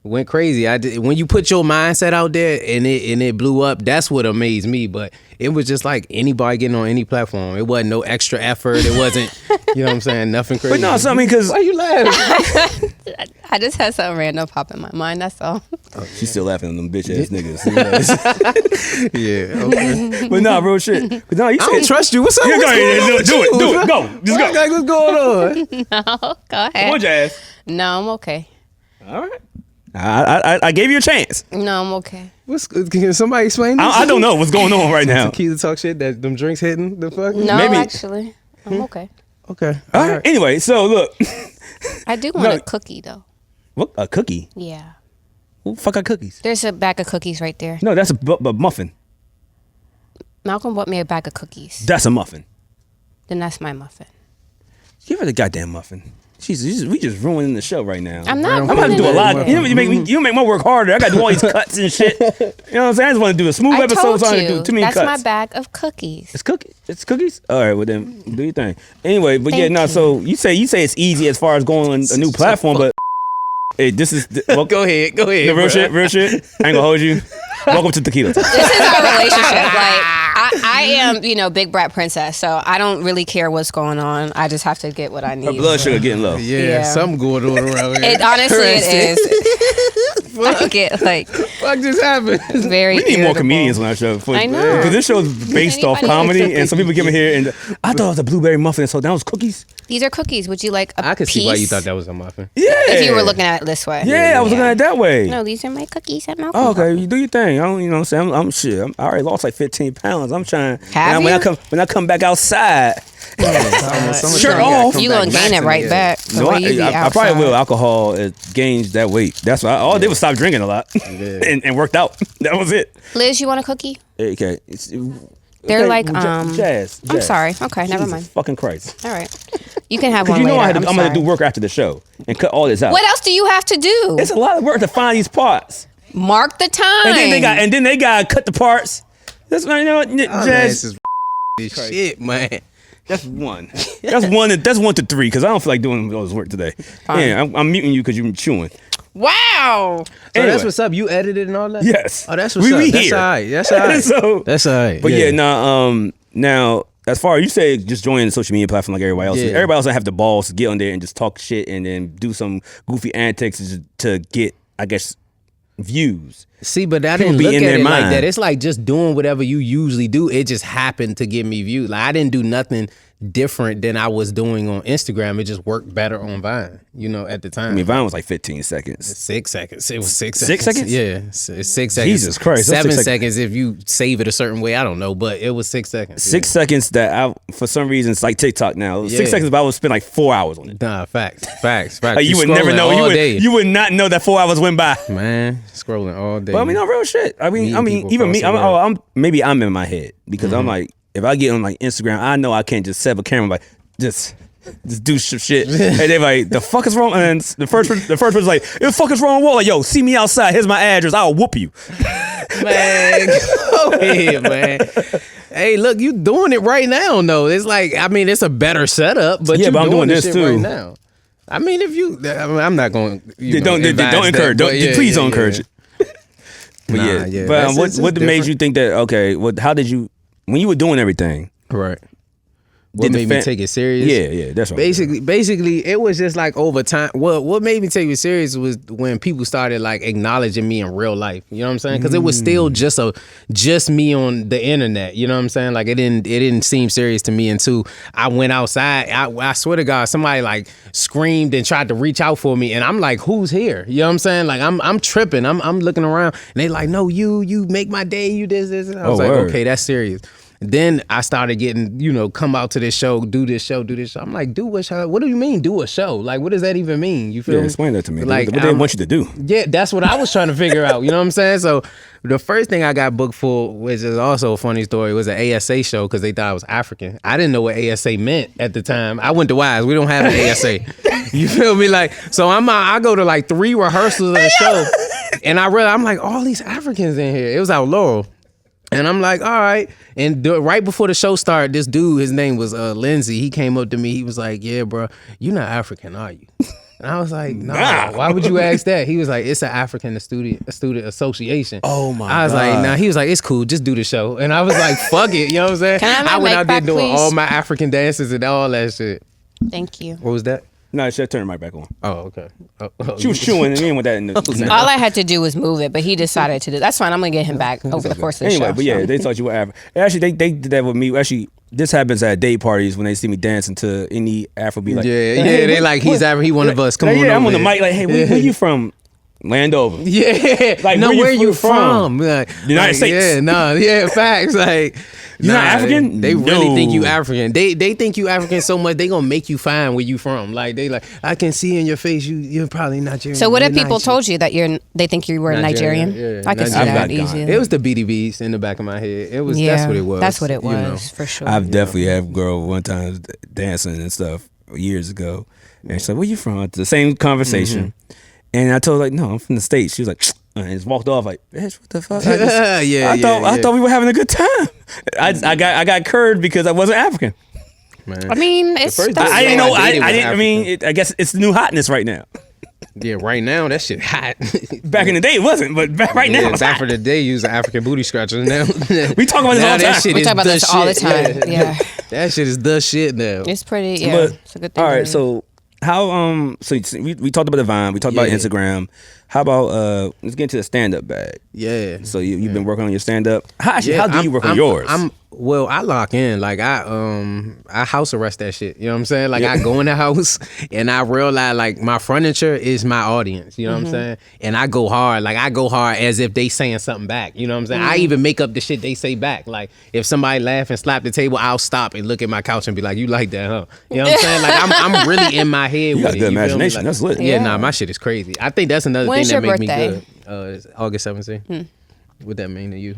went crazy. When you put your mindset out there and it blew up, that's what amazed me. But it was just like anybody getting on any platform. It wasn't no extra effort. It wasn't, you know what I'm saying, nothing crazy. But no, something because why you laughing? I just had something random pop in my mind. That's all. She's still laughing at them bitch ass niggas. Yeah, okay. But no, real shit. But no, you I don't trust you. What's up? Yeah, do it. Go. Just go. Like, what's going on? No, go ahead. Come on, Jas. No, I'm okay. All right. I gave you a chance. No, I'm okay. Can somebody explain this? I don't know what's going on right now. Tequila Talk shit that them drinks hitting the fuck? No, Maybe. actually, I'm okay. Okay. All right. Anyway, so look. I do want a cookie though. What? A cookie? Yeah. Who the fuck got cookies? There's a bag of cookies right there. No, that's a muffin. Malcolm bought me a bag of cookies. That's a muffin. Then that's my muffin. Give her the goddamn muffin. We just ruining the show right now. I'm not. I'm gonna have to do a lot. You make my work harder. I got to do all these cuts and shit. You know what I'm saying? I just want to do a smooth episode. So I don't do too many that's cuts. my bag of cookies. It's cookies. It's cookies. All right, well then do your thing. Anyway, but Thank you. So you say it's easy as far as going on a new platform, but hey, this is Go ahead. the real shit. Real shit. I ain't gonna hold you. Welcome to Tequila Tlk. This is our relationship. Like I am, big brat princess, so I don't really care what's going on. I just have to get what I need. Her blood sugar getting low. Yeah, something going on around here. It honestly it is. I get What just happened? very. We need more irritable. comedians on our show. I know. Because this show is based off Anybody comedy, needs and some people come in here and I thought it was a blueberry muffin, so that was cookies. These are cookies. Would you like a I could piece? see why you thought that was a muffin. Yeah. If you were looking at it this way. Yeah, I was looking at it that way. No, these are my cookies at Malcolm. Oh, okay, you do your thing. I don't, you know what I'm saying? I already lost like 15 pounds. I'm trying. Have when you? When I come back outside, Shirt off. You gonna gain it right back. The no, way you be I probably outside. will. Alcohol gains that weight. That's why all I did was stop drinking a lot and worked out. That was it. Liz, you want a cookie? Okay. They're like Jas. I'm sorry. Okay, never Jesus mind. fucking Christ. All right, you can have Because one you know later. I'm gonna do work after the show and cut all this out. What else do you have to do? It's a lot of work to find these parts. Mark the time. And then they got to cut the parts. That's you know what, Jas. This shit, man. That's one. That's one to three because I don't feel like doing all this work today. Fine. Yeah, I'm muting you because you're chewing. Wow. So Anyway. that's what's up. You edited and all that? Yes. Oh, that's what's up. We That's here. all right. That's all right. So, That's all right. but now as far as you say, just join the social media platform like everybody else. Yeah. Everybody else have the balls to get on there and just talk shit and then do some goofy antics to get, I guess, views. See, but I People didn't be look in at their it like mind. that. It's like just doing whatever you usually do. It just happened to give me views. Like I didn't do nothing different than I was doing on Instagram. It just worked better on Vine, at the time. I mean, Vine was like 15 seconds. 6 seconds. It was 6 seconds. 6 seconds? Yeah, it's 6 seconds. Jesus Christ, that's 7 6 seconds if you save it a certain way. I don't know, but it was 6 seconds. 6 seconds that for some reason, it's like TikTok now. It was 6 Yeah. seconds, but I would spend like 4 hours on it. Nah, facts. Like, you would never know. You would not know that 4 hours went by. Man, scrolling all day. But I mean, no real shit. I mean, Meeting people even me. across the world. Maybe I'm in my head because I'm like, if I get on like Instagram, I know I can't just set up a camera like just do shit. And they're like, the fuck is wrong? And the first person's like, the fuck is wrong with Walt? Like, yo, see me outside. Here's my address. I'll whoop you. Man, go ahead, man. Hey, look, you doing it right now, though. It's like, I mean, it's a better setup, but Yeah, you but I'm doing this this shit too. right now. I mean, I'm not going. Don't encourage. Please don't encourage it. But yeah. But It's what made different. you think that? Okay, how did you when you were doing everything? Right. What made me take it serious? Yeah, that's right. Basically, it was just like over time. Well, what made me take it serious was when people started like acknowledging me in real life. You know what I'm saying? Because it was still just me on the internet. You know what I'm saying? Like it didn't seem serious to me until I went outside. I swear to God, somebody like screamed and tried to reach out for me, and I'm like, who's here? You know what I'm saying? Like I'm tripping. I'm looking around, and they like, no, you make my day. You this. And I was like, word. okay, that's serious. Then I started getting, come out to this show, do this show. I'm like, do what show? What do you mean, do a show? Like, what does that even mean? You feel me? Explain that to me. Like, what they want you to do? Yeah, that's what I was trying to figure out. You know what I'm saying? So the first thing I got booked for, which is also a funny story, was an ASA show because they thought I was African. I didn't know what ASA meant at the time. I went to Wise. We don't have an ASA. You feel me? Like, so I go to like 3 rehearsals of the show, and I realized, I'm like, all these Africans in here. It was out Laurel. And I'm like, all right. And right before the show started, this dude, his name was Lindsay. He came up to me. He was like, yeah, bro, you're not African, are you? And I was like, no, why would you ask that? He was like, it's an African student association. Oh my God. I was like, nah. He was like, it's cool, just do the show. And I was like, fuck it. You know what I'm saying? Can I have my went mic out there back, doing please? all my African dances and all that shit. Thank you. What was that? No, she turned right back on. Oh, okay. She was chewing and he didn't want that in the All I had to do was move it, but he decided to do. That's fine. I'm gonna get him back over the course of the anyway, show. but yeah, they thought you were African. Actually, they did that with me. Actually, this happens at day parties when they see me dancing to any Afrobeat. Like, Yeah, they like, he's African, he one of us. Come on, I'm on the over mic like, hey, where you from? Landover. Yeah, like no, where you from? Like, United States. Yeah, facts. Like, you're not African. They really think you African. They think you African so much they gonna make you find where you from. Like they like, I can see in your face you're probably Nigerian. So what if people told you that they think you were Nigerian? Yeah, I can see that easily. It was the BDBs in the back of my head. It was that's what it was. That's what it was for sure. I've definitely had a girl one time dancing and stuff years ago, and she's like, "Where you from?" The same conversation. And I told her, like, no, I'm from the States. She was like, and just walked off like, bitch, what the fuck? I thought we were having a good time. I got curved because I wasn't African. Man. I mean, it's. I didn't know. I didn't. I mean, I guess it's the new hotness right now. Yeah, right now that shit hot. Back in the day it wasn't, but right now it's back hot. for the day, use an African booty scratcher. Now we talk about this all the time. We talk about this all the time. Yeah, that shit is the shit now. It's pretty. Yeah, it's a good thing. All right, so. How so we talked about the Vine, we talked about Instagram. How about let's get into the stand up bag. Yeah. So you've been working on your stand up. How do you work on yours? Well, I lock in. Like I house arrest that shit. You know what I'm saying? Like I go in the house and I realize like my furniture is my audience. You know what I'm saying? And I go hard. Like I go hard as if they saying something back. You know what I'm saying? I even make up the shit they say back. Like if somebody laugh and slap the table, I'll stop and look at my couch and be like, "You like that, huh?" You know what I'm saying? Like I'm really in my head. You got good imagination. Like, that's lit. Yeah, nah, my shit is crazy. I think that's another When's thing that your makes birthday? me good. It's August 17th. What that mean to you?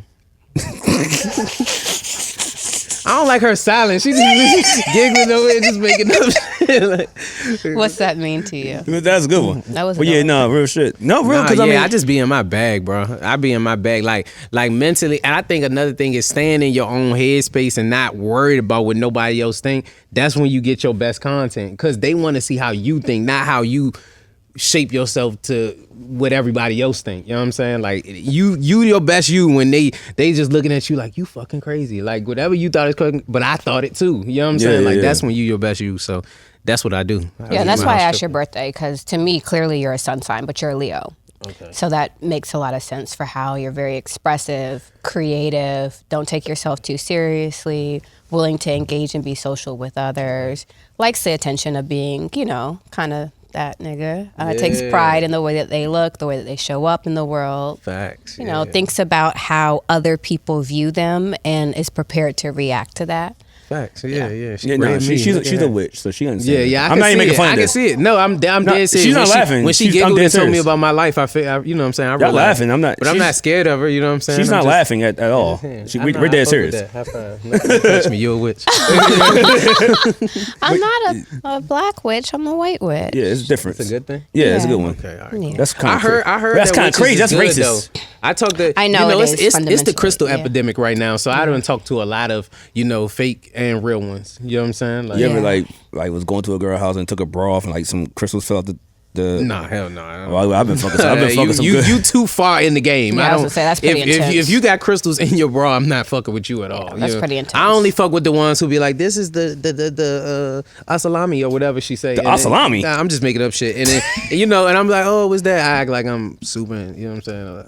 I don't like her silence. She just giggling over it, just making up shit. What's that mean to you? That's a good one. That was. Well, yeah, no, real shit. No, real. Because I just be in my bag, bro. I be in my bag, like mentally. And I think another thing is staying in your own headspace and not worried about what nobody else think. That's when you get your best content, because they want to see how you think, not how you shape yourself to what everybody else think. You know what I'm saying? Like you your best you when they just looking at you like you fucking crazy. Like whatever you thought is crazy, but I thought it too. You know what I'm saying? Like that's when you your best you. So that's what I do. Yeah, that's why I asked your birthday, because to me, clearly you're a sun sign, but you're a Leo. Okay. So that makes a lot of sense for how you're very expressive, creative, don't take yourself too seriously, willing to engage and be social with others, likes the attention of being, kind of that nigga. Takes pride in the way that they look, the way that they show up in the world. Facts. Thinks about how other people view them and is prepared to react to that. Facts. Yeah. She's a witch, so she understands. Yeah. I'm not even making fun of this. I can see it. No, I'm dead serious. She's not laughing. When she giggled and told me about my life, I feel, you know what I'm saying? I Y'all laughing. I'm not. But I'm not scared of her. You know what I'm saying? She's not laughing at all. We're dead serious. High five. Don't touch me. You're a witch. I'm not a black witch. I'm a white witch. Yeah, it's different. It's a good thing. Yeah, it's a good one. Okay, all right. That's kind of. I heard. That's kind of crazy. That's racist. Though. I talked to. I know it's the crystal epidemic right now. So I don't talk to a lot of fake and real ones. You know what I'm saying? Like, you ever like was going to a girl house and took a bra off and like some crystals fell out the Nah, hell no. Well, I've been fucking some good. You too far in the game. Yeah, I was gonna say that's pretty intense. If you got crystals in your bra, I'm not fucking with you at all. That's pretty intense. I only fuck with the ones who be like, this is the asalami or whatever she say. The asalami? Nah, I'm just making up shit. And then, and I'm like, oh, what's that? I act like I'm super, you know what I'm saying? Like,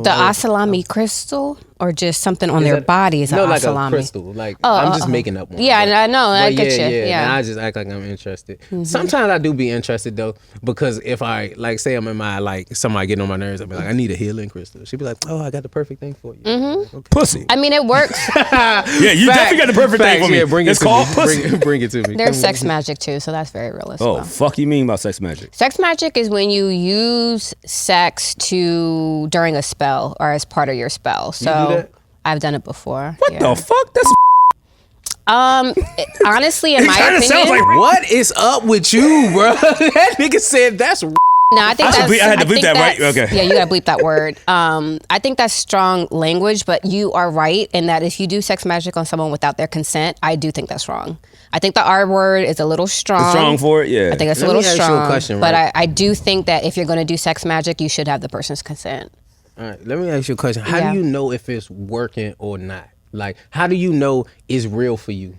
the asalami crystal or just something on their body is an like asalami? A crystal. Like, I'm just making up one. Yeah, I know. I get you. Yeah. And I just act like I'm interested. Sometimes I do be interested though, because if I like say I'm in my like somebody getting on my nerves, I'll be like, I need a healing crystal. She'd be like, oh, I got the perfect thing for you. Okay. Pussy. I mean, it works. Yeah, you definitely got the perfect thing for me. Yeah, bring it's it called to pussy. me. Bring it to me. There's sex magic too, so that's very real as Oh, well. fuck you mean about sex magic? Sex magic is when you use sex during a spell or as part of your spell. So do that? I've done it before. What the fuck? That's honestly, in my kinda opinion, sounds like What is up with you, bro? That nigga said that's. no, I think I that's. had to bleep think that, right? that's- Okay. Yeah, you gotta bleep that word. I think that's strong language, but you are right in that if you do sex magic on someone without their consent, I do think that's wrong. I think the R word is a little strong. strong for it, yeah. I think it's a Let little me ask you a strong. question, but right? I do think that if you're gonna do sex magic, you should have the person's consent. All right, let me ask you a question. How Yeah. do you know if it's working or not? Like, how do you know it's real for you?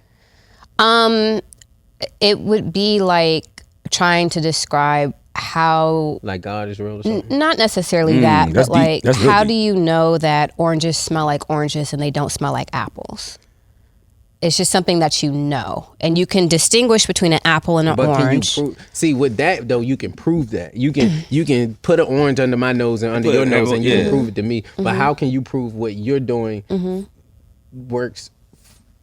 It would be like trying to describe how. Like God is real or something? Not necessarily that, that's but deep. like, That's real how deep. do you know that oranges smell like oranges and they don't smell like apples? It's just something that you know, and you can distinguish between an apple and an But orange. can you see with that though? You can prove that you can put an orange under my nose and under Put your an nose, apple, and you yeah. can prove it to me. Mm-hmm. But how can you prove what you're doing works?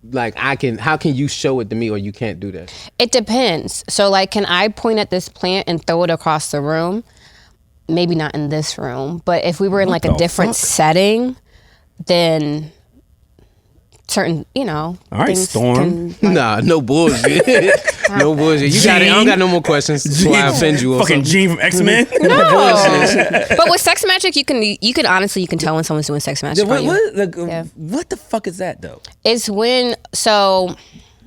Like how can you show it to me, or you can't do that? It depends. So, like, can I point at this plant and throw it across the room? Maybe not in this room, but if we were in like a the different fuck? setting, then certain, All right, Storm. Nah, no bullshit. No bullshit. You got it. I don't got no more questions. Before I offend you or Fucking something. Gene from X-Men. But with sex magic, you can honestly tell when someone's doing sex magic. on you. What the fuck is that though? It's when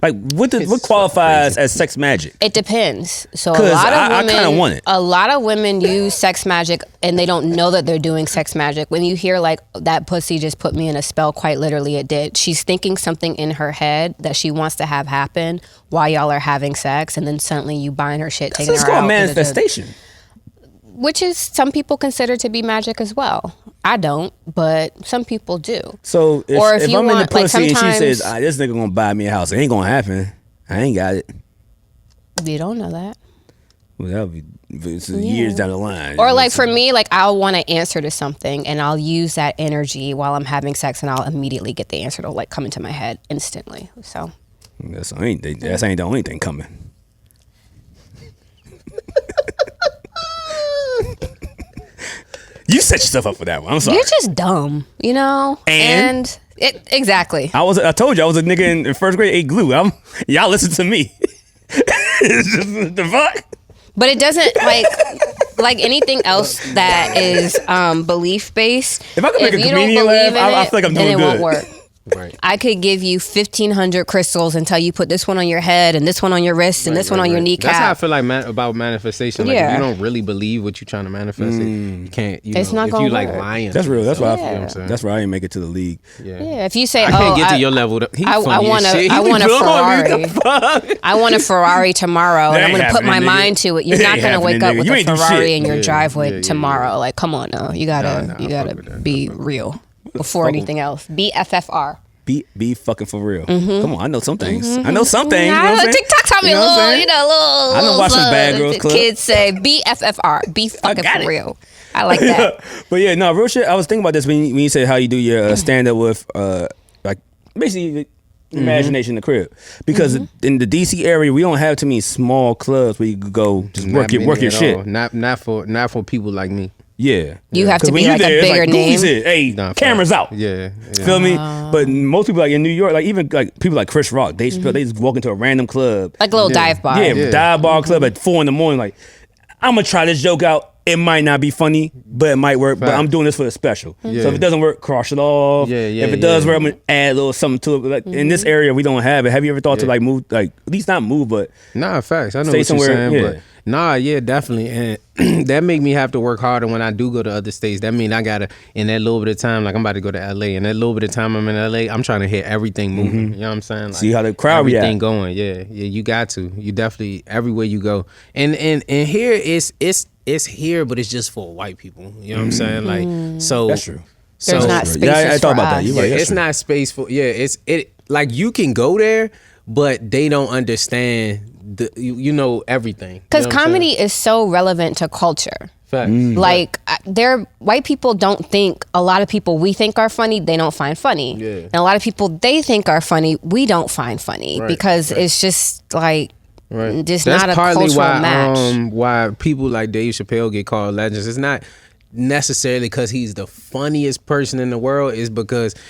Like what qualifies as sex magic? it depends. So a 'Cause lot of I women, kinda want it. a lot of women use sex magic and they don't know that they're doing sex magic. When you hear like that pussy just put me in a spell, quite literally it did. She's thinking something in her head that she wants to have happen while y'all are having sex, and then suddenly you buying her shit, taking It's her out. called into the- manifestation. which is some people consider to be magic as well. I don't, but some people do. So if, Or if you I'm in the want, like, pussy and she sometimes- says, this nigga gonna buy me a house, it ain't gonna happen. I ain't got it. You don't know that. Well, that'll be it's years down the line. Or like for me, like I'll want an answer to something and I'll use that energy while I'm having sex and I'll immediately get the answer to like come into my head instantly. So That's ain't the only thing coming. You set yourself up for that one. I'm sorry. you're just dumb, you know? And? Exactly. I told you I was a nigga in first grade ate glue. Y'all listen to me. It's just, the fuck? But it doesn't like anything else that is belief based. If I could make a you don't comedian believe laugh, in I it, feel like I'm then doing it won't good. work. Right. I could give you 1,500 crystals and tell you put this one on your head and this one on your wrist and this one on your kneecap. That's how I feel like about manifestation. Like Yeah. if you don't really believe what you're trying to manifest, you can't. It's know, not if gonna you like work. lying. That's to real. That's why yourself, I you know what I'm saying? that's why I didn't make it to the league. Yeah, if you say, I can't get to your level. He I funny want as shit. I He want a blowing me, Ferrari. what the fuck? I want a Ferrari tomorrow, and That I'm ain't gonna put my happening, nigga. mind to it. You're That not ain't gonna wake happening, up nigga. with You a ain't do Ferrari shit. in your Yeah, driveway yeah. tomorrow. Like, come on now, you gotta Nah, you I fuck gotta with that. be real before anything else. BFFR. Be fucking for real. Come on, I know some things. I know some things. You know I what I'm know saying? TikTok taught me You know what I'm saying? little. I know watching Bad Girls Club. Kids say BFFR. Be fucking got for it. real. I like that. But yeah, no, real shit. I was thinking about this when you said how you do your stand up with like basically imagination in the crib, because in the DC area we don't have too many small clubs where you could go just work Not your many at shit. all. Not for people like me. Yeah, You have to 'Cause when be you like a there, it's bigger Goofysss name. said, hey, Nah, cameras fact. out. Yeah. Feel me? But most people like in New York, like even like people like Chris Rock, they just walk into a random club, Like a little dive bar. yeah, dive bar club at 4 a.m. Like, I'm gonna try this joke out. It might not be funny, but it might work. But Fact. I'm doing this for the special. Yeah. So if it doesn't work, cross it off. Yeah, if it does yeah. work, I'm gonna add a little something to it. But like in this area, we don't have it. Have you ever thought to like move, like at least not move, but Nah, facts. I know Stay what somewhere, you're saying, yeah. but Nah, yeah, definitely. And that make me have to work harder when I do go to other states. That mean I gotta, in that little bit of time, like I'm about to go to LA. In that little bit of time I'm in LA, I'm trying to hit everything moving. You know what I'm saying? Like, see how the crowd everything react. going. Yeah, you got to. You definitely everywhere you go. And here it's here, but it's just for white people. You know what I'm saying? Like, so That's true. There's so not spaces Yeah, I thought for about that. us. You're right. it's not space for it like you can go there, but they don't understand you know everything. Because comedy is so relevant to culture. Fact. Like, white people don't think, a lot of people we think are funny, they don't find funny. Yeah. And a lot of people they think are funny, we don't find funny. Right, because it's just like, just That's not a partly cultural match. why people like Dave Chappelle get called legends. It's not necessarily because he's the funniest person in the world, is because his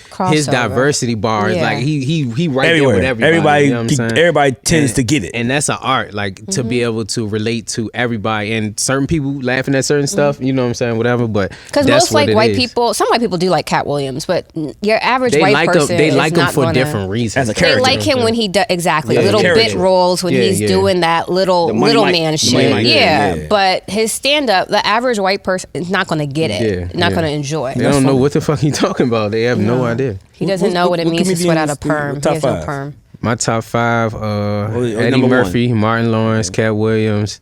Crossover. diversity bar is Yeah. like he right Everywhere. there with everybody. You know what I'm saying? Everybody tends to get it. And that's an art, like to be able to relate to everybody, and certain people laughing at certain stuff, you know what I'm saying, whatever. But Because that's most what like it white is. people, some white people do like Cat Williams, but your average they white like person him. They is like him not for gonna, different reasons. As a They character. like him when he does exactly Yeah, little character. bit roles when Yeah, he's yeah. doing that little The Money Mike- man the shit. Money Mike, yeah. yeah. But his stand up, the average white person is not going to get it. Not going to enjoy it. They don't know what the fuck he talking about. They have no idea. He doesn't know what it means to sweat out a perm. He Top has no five. perm. My top five: Eddie number Murphy, Martin Lawrence, Cat Williams,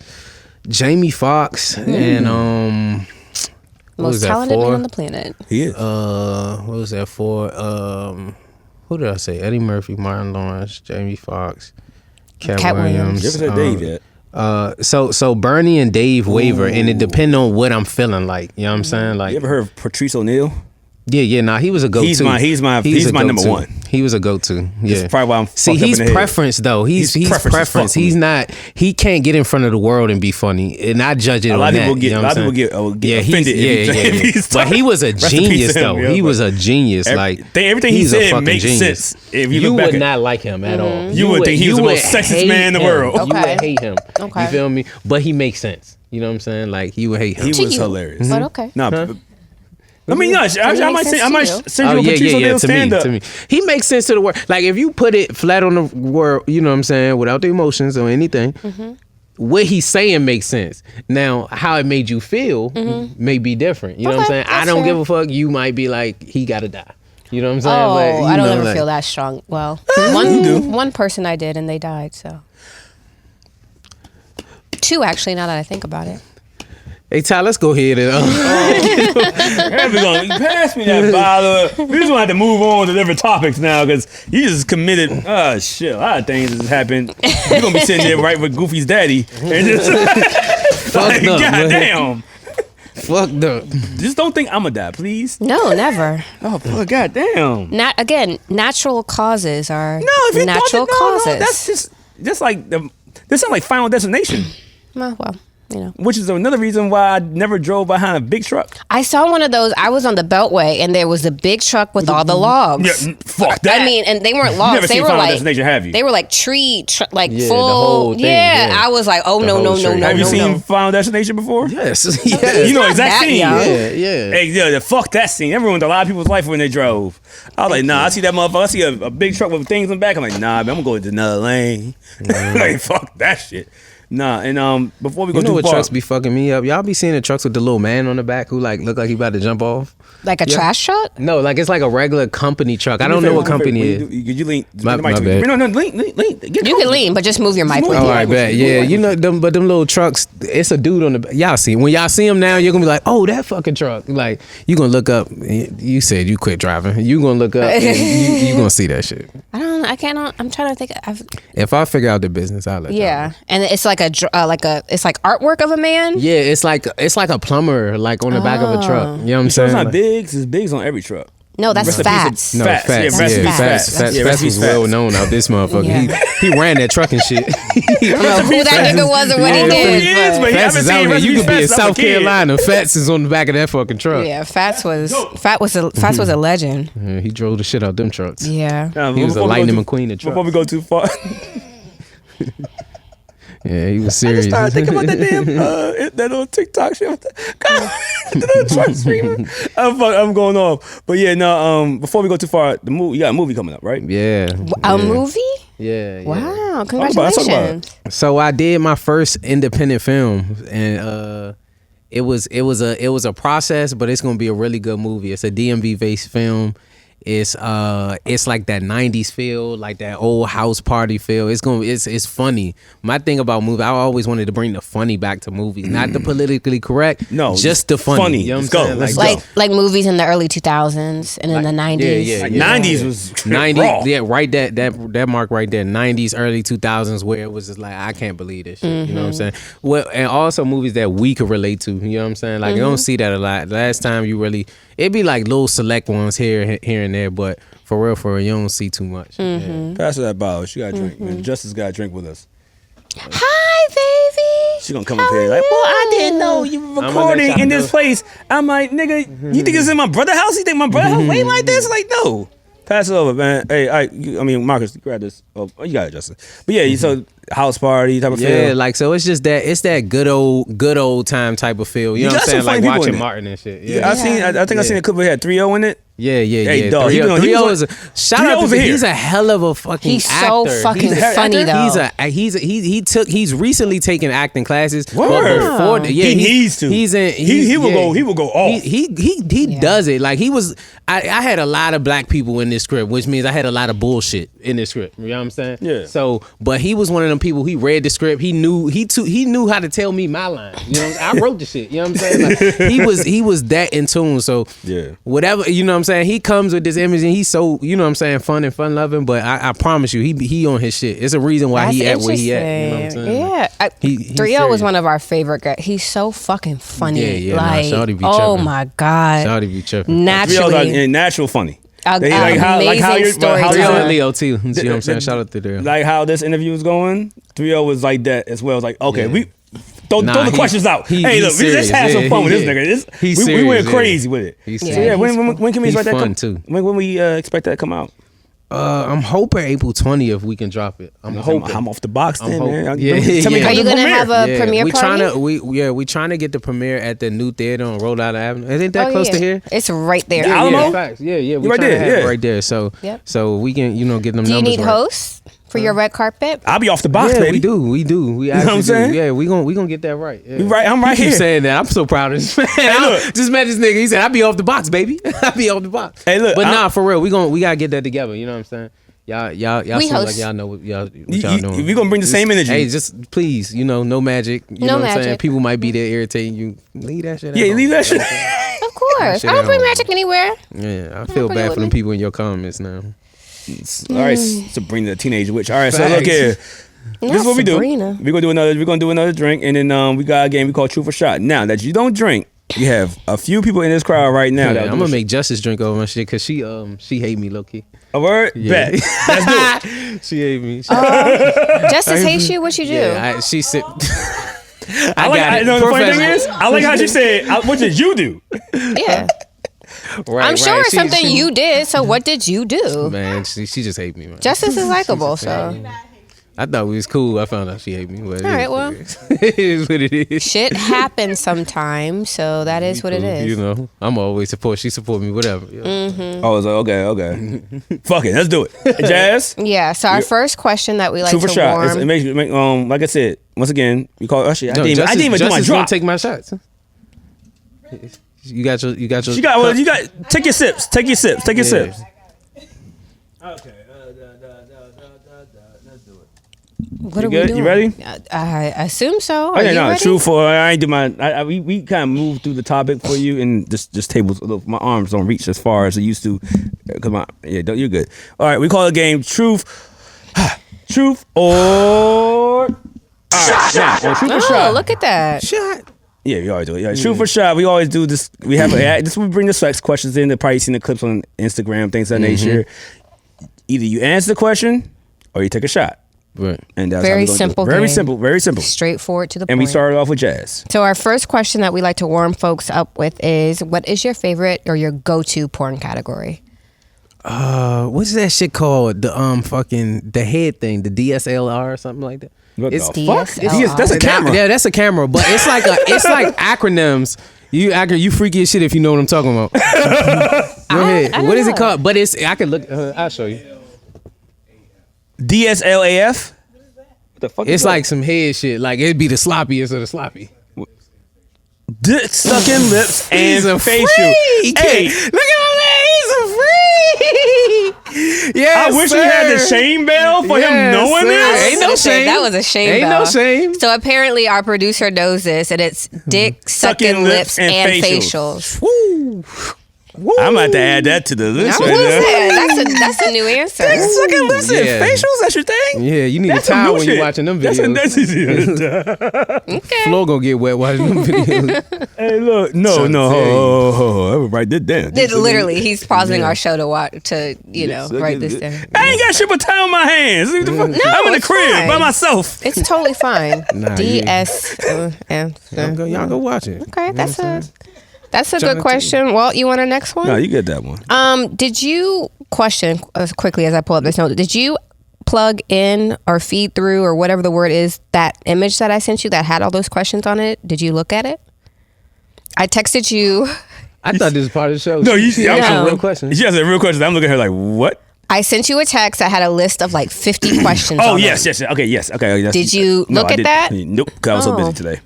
Jamie Foxx, and what was Most that talented for? man on the planet. He is. What was that for? Who did I say? Eddie Murphy, Martin Lawrence, Jamie Foxx, Cat Williams. You ever said Dave yet? So Bernie and Dave waver, and it depends on what I'm feeling like. You know what I'm saying? Like, You ever heard of Patrice O'Neal? nah, he was a go-to. He's my a number go-to. one. He was a go-to. Yeah, That's probably why I'm See, fucked up he's in the head. preference though. He's preference as preference. fuck He's for me. not. He can't get in front of the world and be funny, and I judge it A on lot of that. people get. you know A what lot I'm of people saying? get he's- offended. if he But started- he was a Rest in peace genius to him, though. yo, He but was a genius. Like everything he he's a said fucking makes genius. sense. If you You look back would at- not like him at all. You would think he was the most sexist man in the world. You Okay. would hate him. Okay. You feel me? But he makes sense. You know what I'm saying? Like you would hate him. He To was you. hilarious. But okay. No, I mean, no. I might sense send to you a Oh, Patrice O'Neal stand up. to me. He makes sense to the world. Like if you put it flat on the world, you know what I'm saying, without the emotions or anything, what he's saying makes sense. Now, how it made you feel may be different. You know what I'm Okay, saying? I that's don't fair. give a fuck. You might be like, he gotta die. You know what I'm saying? Oh, But, you I don't know, ever like- feel that strong. Well, do. one person I did and they died, so. Two, actually, now that I think about it. Hey, Ty, let's go ahead and We're gonna pass me that bottle. We just gonna have to move on to different topics now because you just committed. Oh shit, a lot of things has happened. You're gonna be sitting there right with Goofy's daddy and just like, up, man. goddamn. fucked up. Just don't think I'm gonna die, please. No, never. Oh fuck, goddamn. Again, natural causes are No, if you natural thought that, no, causes. that's just like this sounds like Final Destination, Well, you know. which is another reason why I never drove behind a big truck. I saw one of those. I was on the Beltway, and there was a big truck with all the logs. Yeah, fuck that. I mean, and they weren't You logs. never They seen were Final like Destination, have you? They were like tree, like Yeah, the full. whole thing, yeah. I was like, oh The no, whole no, no, shirt. no, Have you no, seen no. Final Destination before? Yes. yes. You know not exact that scene. young. Yeah. Hey, yeah, fuck that scene. That ruined a lot of people's life when they drove. I was like, nah, I see that motherfucker. I see a big truck with things in the back. I'm like, nah, man, I'm gonna go to another lane. Like, fuck that shit. Nah, and before we go You know too what far, trucks be fucking me up? Y'all be seeing the trucks with the little man on the back who like look like he about to jump off? Like a trash truck. No, like it's like a regular company truck. I don't know what company it is. Could you lean? My the mic to me. bad. No, lean. Get You can closer. lean, but just move your mic. Move with it. Oh, you. I bet. Yeah, you know them, but them little trucks. It's a dude on the. Y'all see when y'all see him now, you're gonna be like, oh, that fucking truck. Like you gonna look up. You said you quit driving. You gonna look up. And you gonna see that shit. I don't. I can't. I'm trying to think. If I figure out the business, I'll let. y'all know. Yeah, and it's like it's like artwork of a man. Yeah, it's like a plumber like on the back of a truck. You know what I'm So saying? it's not Like- Biggs. It's Biggs on every truck. No, that's Rest in peace to Fats. No, Fats. Fats. Yeah, Yeah, rest in peace, Fats. Fats. Fats. Yeah, Fats rest in was peace, Fats. well known out this motherfucker. Yeah. He ran that truck and shit. I don't know who that nigga was or what he I don't know who did. he is, but- but Fats is out here. You could be in South Carolina. Fats is on the back of that fucking truck. Yeah, Fats was a legend. Yeah, he drove the shit out them trucks. Yeah. He was a Lightning McQueen of Before trucks. we go too far, Yeah, he was I serious. just started thinking about that damn that little TikTok shit. The little truck screaming. I'm going off. But yeah, no. Before we go too far, you got a movie coming up, right? Yeah. A movie? Yeah. Wow, Talk about it. congratulations. So I did my first independent film, and it was a process, but it's gonna be a really good movie. It's a DMV based film. It's like that 90s feel, like that old house party feel. It's funny. My thing about movies, I always wanted to bring the funny back to movies, not the politically correct. No, just the funny. You know Let's what go. I'm Let's saying? go. Like movies in the early 2000s and in the 90s. Yeah. 90s was 90s, raw. yeah, right. That mark right there, 90s, early 2000s, where it was just like, I can't believe this shit. You know what I'm saying? Well, and also movies that we could relate to. You know what I'm saying? Like, you don't see that a lot. Last time you really, it'd be like little select ones here and there, but for real, you don't see too much. Yeah. Pass her that bottle. She got a drink. Man. Justice got a drink with us. Hi, baby. She gonna come up here like, well, I didn't know you were recording in this place. I'm like, nigga, you think it's in my brother's house? You think my brother's house waiting like this? Like, no. Pass it over, man. Hey, I mean, Marcus, grab this. Oh, you got it, Justin. But yeah, so house party type of feel. Yeah, like, so it's just that, it's that good old time type of feel. You know what I'm saying? Like watching Martin and shit. Yeah. I think I seen a clip where he had 3-0 in it. Yeah. Hey, dog, 3-0 is a shout out to him. here. He's a hell of a fucking He's actor. so fucking funny though. He's recently taken acting classes. Word. But before, He needs to. He will go off. He does it. Like, he was. I had a lot of black people in this script, which means I had a lot of bullshit in this script. You know what I'm saying? Yeah. So, but he was one of them people. He read the script. He knew how to tell me my line. You know, I wrote the shit. You know what I'm saying? Like, he was that in tune. So yeah, whatever, you know what I'm saying. He comes with this image and he's so, you know what I'm saying, fun and fun loving. But I promise you, he on his shit. It's a reason why That's he at where he at. You know what I'm saying? Yeah. 3-0 was one of our favorite guys. He's so fucking funny. Yeah, like, Shawty be oh tripping. my God. Shawty be tripping. Naturally. Natural funny. Amazing story. 3-0 and Leo too. You know what I'm saying? Shout out to them. Like how this interview was going, 3-0 was like that as well. It's like, okay, we throw the questions out. Hey, look, let's have some fun with this nigga. We went crazy with it. He's So yeah, when can we expect that? fun too. When we expect that to come out? I'm hoping April 20th we can drop it. I'm hoping. I'm off the box then, man. Tell me Are you gonna have a premiere party? We trying to get the premiere at the new theater on Rhode Island Avenue. Isn't that close to here? It's right there. The Alamo? Facts. Yeah. We right trying to there, have it yeah. right there. So, Yep. so we can, get them Do you numbers need right. hosts for your red carpet? I'll be off the box, Yeah, baby. we do. We know what I'm actually saying? do. Yeah, we gonna get that right. Yeah. You right? I'm right He keep here. saying that. I'm so proud of this man. look. Just met this nigga. He said, "I be off the box, baby. I be off the box." Hey, look, but nah, for real, we gotta get that together. You know what I'm saying? Y'all We seem like host. y'all know what y'all doing. We gonna bring the same energy. Hey, just please, no magic. You know what I'm saying? magic. People might be there irritating you. Leave that shit. Yeah, at home. leave that shit. Of course. shit I don't at bring home. magic anywhere. Yeah, I feel bring it bad with for them me. people in your comments now. All right, Sabrina the teenage witch. All right, so look Facts. here. This is what we do. Sabrina. We're gonna do another drink, and then we got a game we call Truth or Shot. Now that you don't drink, you have a few people in this crowd right now. Yeah, I'm gonna make Justice drink over my shit because she hate me low key. a word. Yeah. Bet. Let's do it. She hate me. Justice hates you. What you do? Yeah, she said. I like. got it. The funny thing Professor. is, I like how she said, "What did you do?" Yeah. Right, I'm sure it's She- something she- you did. So what did you do? Man, she just hate me, man. Justice is likable. So I thought we was cool. I found out she hate me. But All right, well. it is what it is. shit happens sometimes. So that is what it Cool, is. I'm always support. She support me. Whatever. Yeah. I was like, okay. Fuck it, let's do it. Jazz. Yeah. So our first question that we like Truth or to shot. warm. It makes like I said once again. We call. Oh shit! I No, didn't even do my Justice drop. won't take my shots. You got your. You got. Take your sips. Take your sips. Take your Yeah. sips. Okay. Let's do it. What You are good? we doing? You ready? I assume so. Are Okay, you no, ready? truth or I ain't do my. We kind of moved through the topic for you, and this table's. Look, my arms don't reach as far as they used to. Come on, you're good. All right, we call the game truth, truth or. Shot. Truth or Oh, shot. look at that. Shot. Yeah, we always do it. Yeah, truth or shot. We always do this. We have this. We bring the sex questions in. They've probably seen the clips on Instagram, things of that nature. Either you answer the question or you take a shot. Right. And that's Very how we gonna do it. simple Very game. simple. Very simple. Straightforward to the And point. we started off with Jazz. So our first question that we like to warm folks up with is, what is your favorite or your go-to porn category? What's that shit called? The fucking the head thing, the DSLR or something like that. What It's the fuck? DSLR. That's a camera. Yeah, that's a camera, but it's like acronyms. You freaky as shit if you know what I'm talking about. Go ahead. I don't What is it know. called? But I can look. I'll show you. DSLAF? What the fuck? It's like some head shit. Like it'd be the sloppiest of the sloppy. Dick sucking lips and facial. Freak. Hey, Look at my man. He's a freak. Yeah, I wish we had the shame bell for him knowing this. Ain't no shame. That was a shame. Ain't bell. no shame. So apparently our producer knows this, and it's dick sucking lips and facials. Woo. Woo. I'm about to add that to the list I right was now. saying, that's a new answer. Dick sucking lips and Yeah. facials. That's your thing. Yeah, you need That's a towel some when new you're shit. watching them videos. That's easy. Okay. Flo gonna get wet watching them videos. Hey, look, no, Trying to tell you. I would write that down. Literally, he's pausing our show to watch to write this down. I ain't got shit but time on my hands. What the fuck? I'm in the it's crib fine. by myself. It's totally fine. Nah, DS. Y'all go watch it. Okay, that's a Trying good to question. Walt, you want our next one? No, you get that one. Did you question as quickly as I pull up this note? Did you plug in or feed through or whatever the word is that image that I sent you that had all those questions on it? Did you look at it? I texted you. I thought this was part of the show. No, She asked some real questions. She has a real question. I'm looking at her like, what? I sent you a text that had a list of like 50 questions. Oh, on yes. Okay, yes. Okay. That's, Did you look I at didn't. that? Nope, because I was so Oh. busy today.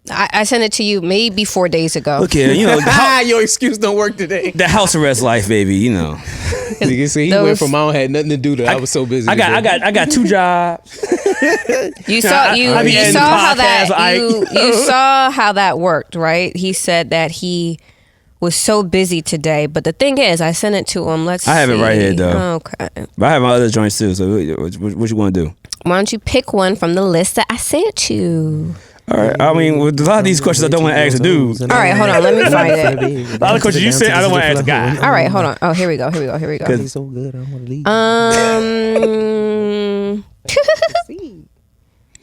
I sent it to you maybe 4 days ago. Look here, Your excuse don't work today. the house arrest life, baby. You can see he went from I don't had nothing to do to I was so busy. I got 2 jobs. You saw I you be editing saw how that podcasts, like- you saw how that worked, right? He said that he was so busy today, but the thing is, I sent it to him. Let's. I have it right here, though. Okay. But I have my other joints too. So what you want to do? Why don't you pick one from the list that I sent you? All right. I mean, with a lot of these questions, I don't want to ask a dude. All right, hold on. Let me find it. A lot of questions you said, I don't want to ask a guy. All right, hold on. Oh, here we go. so good. I want to leave.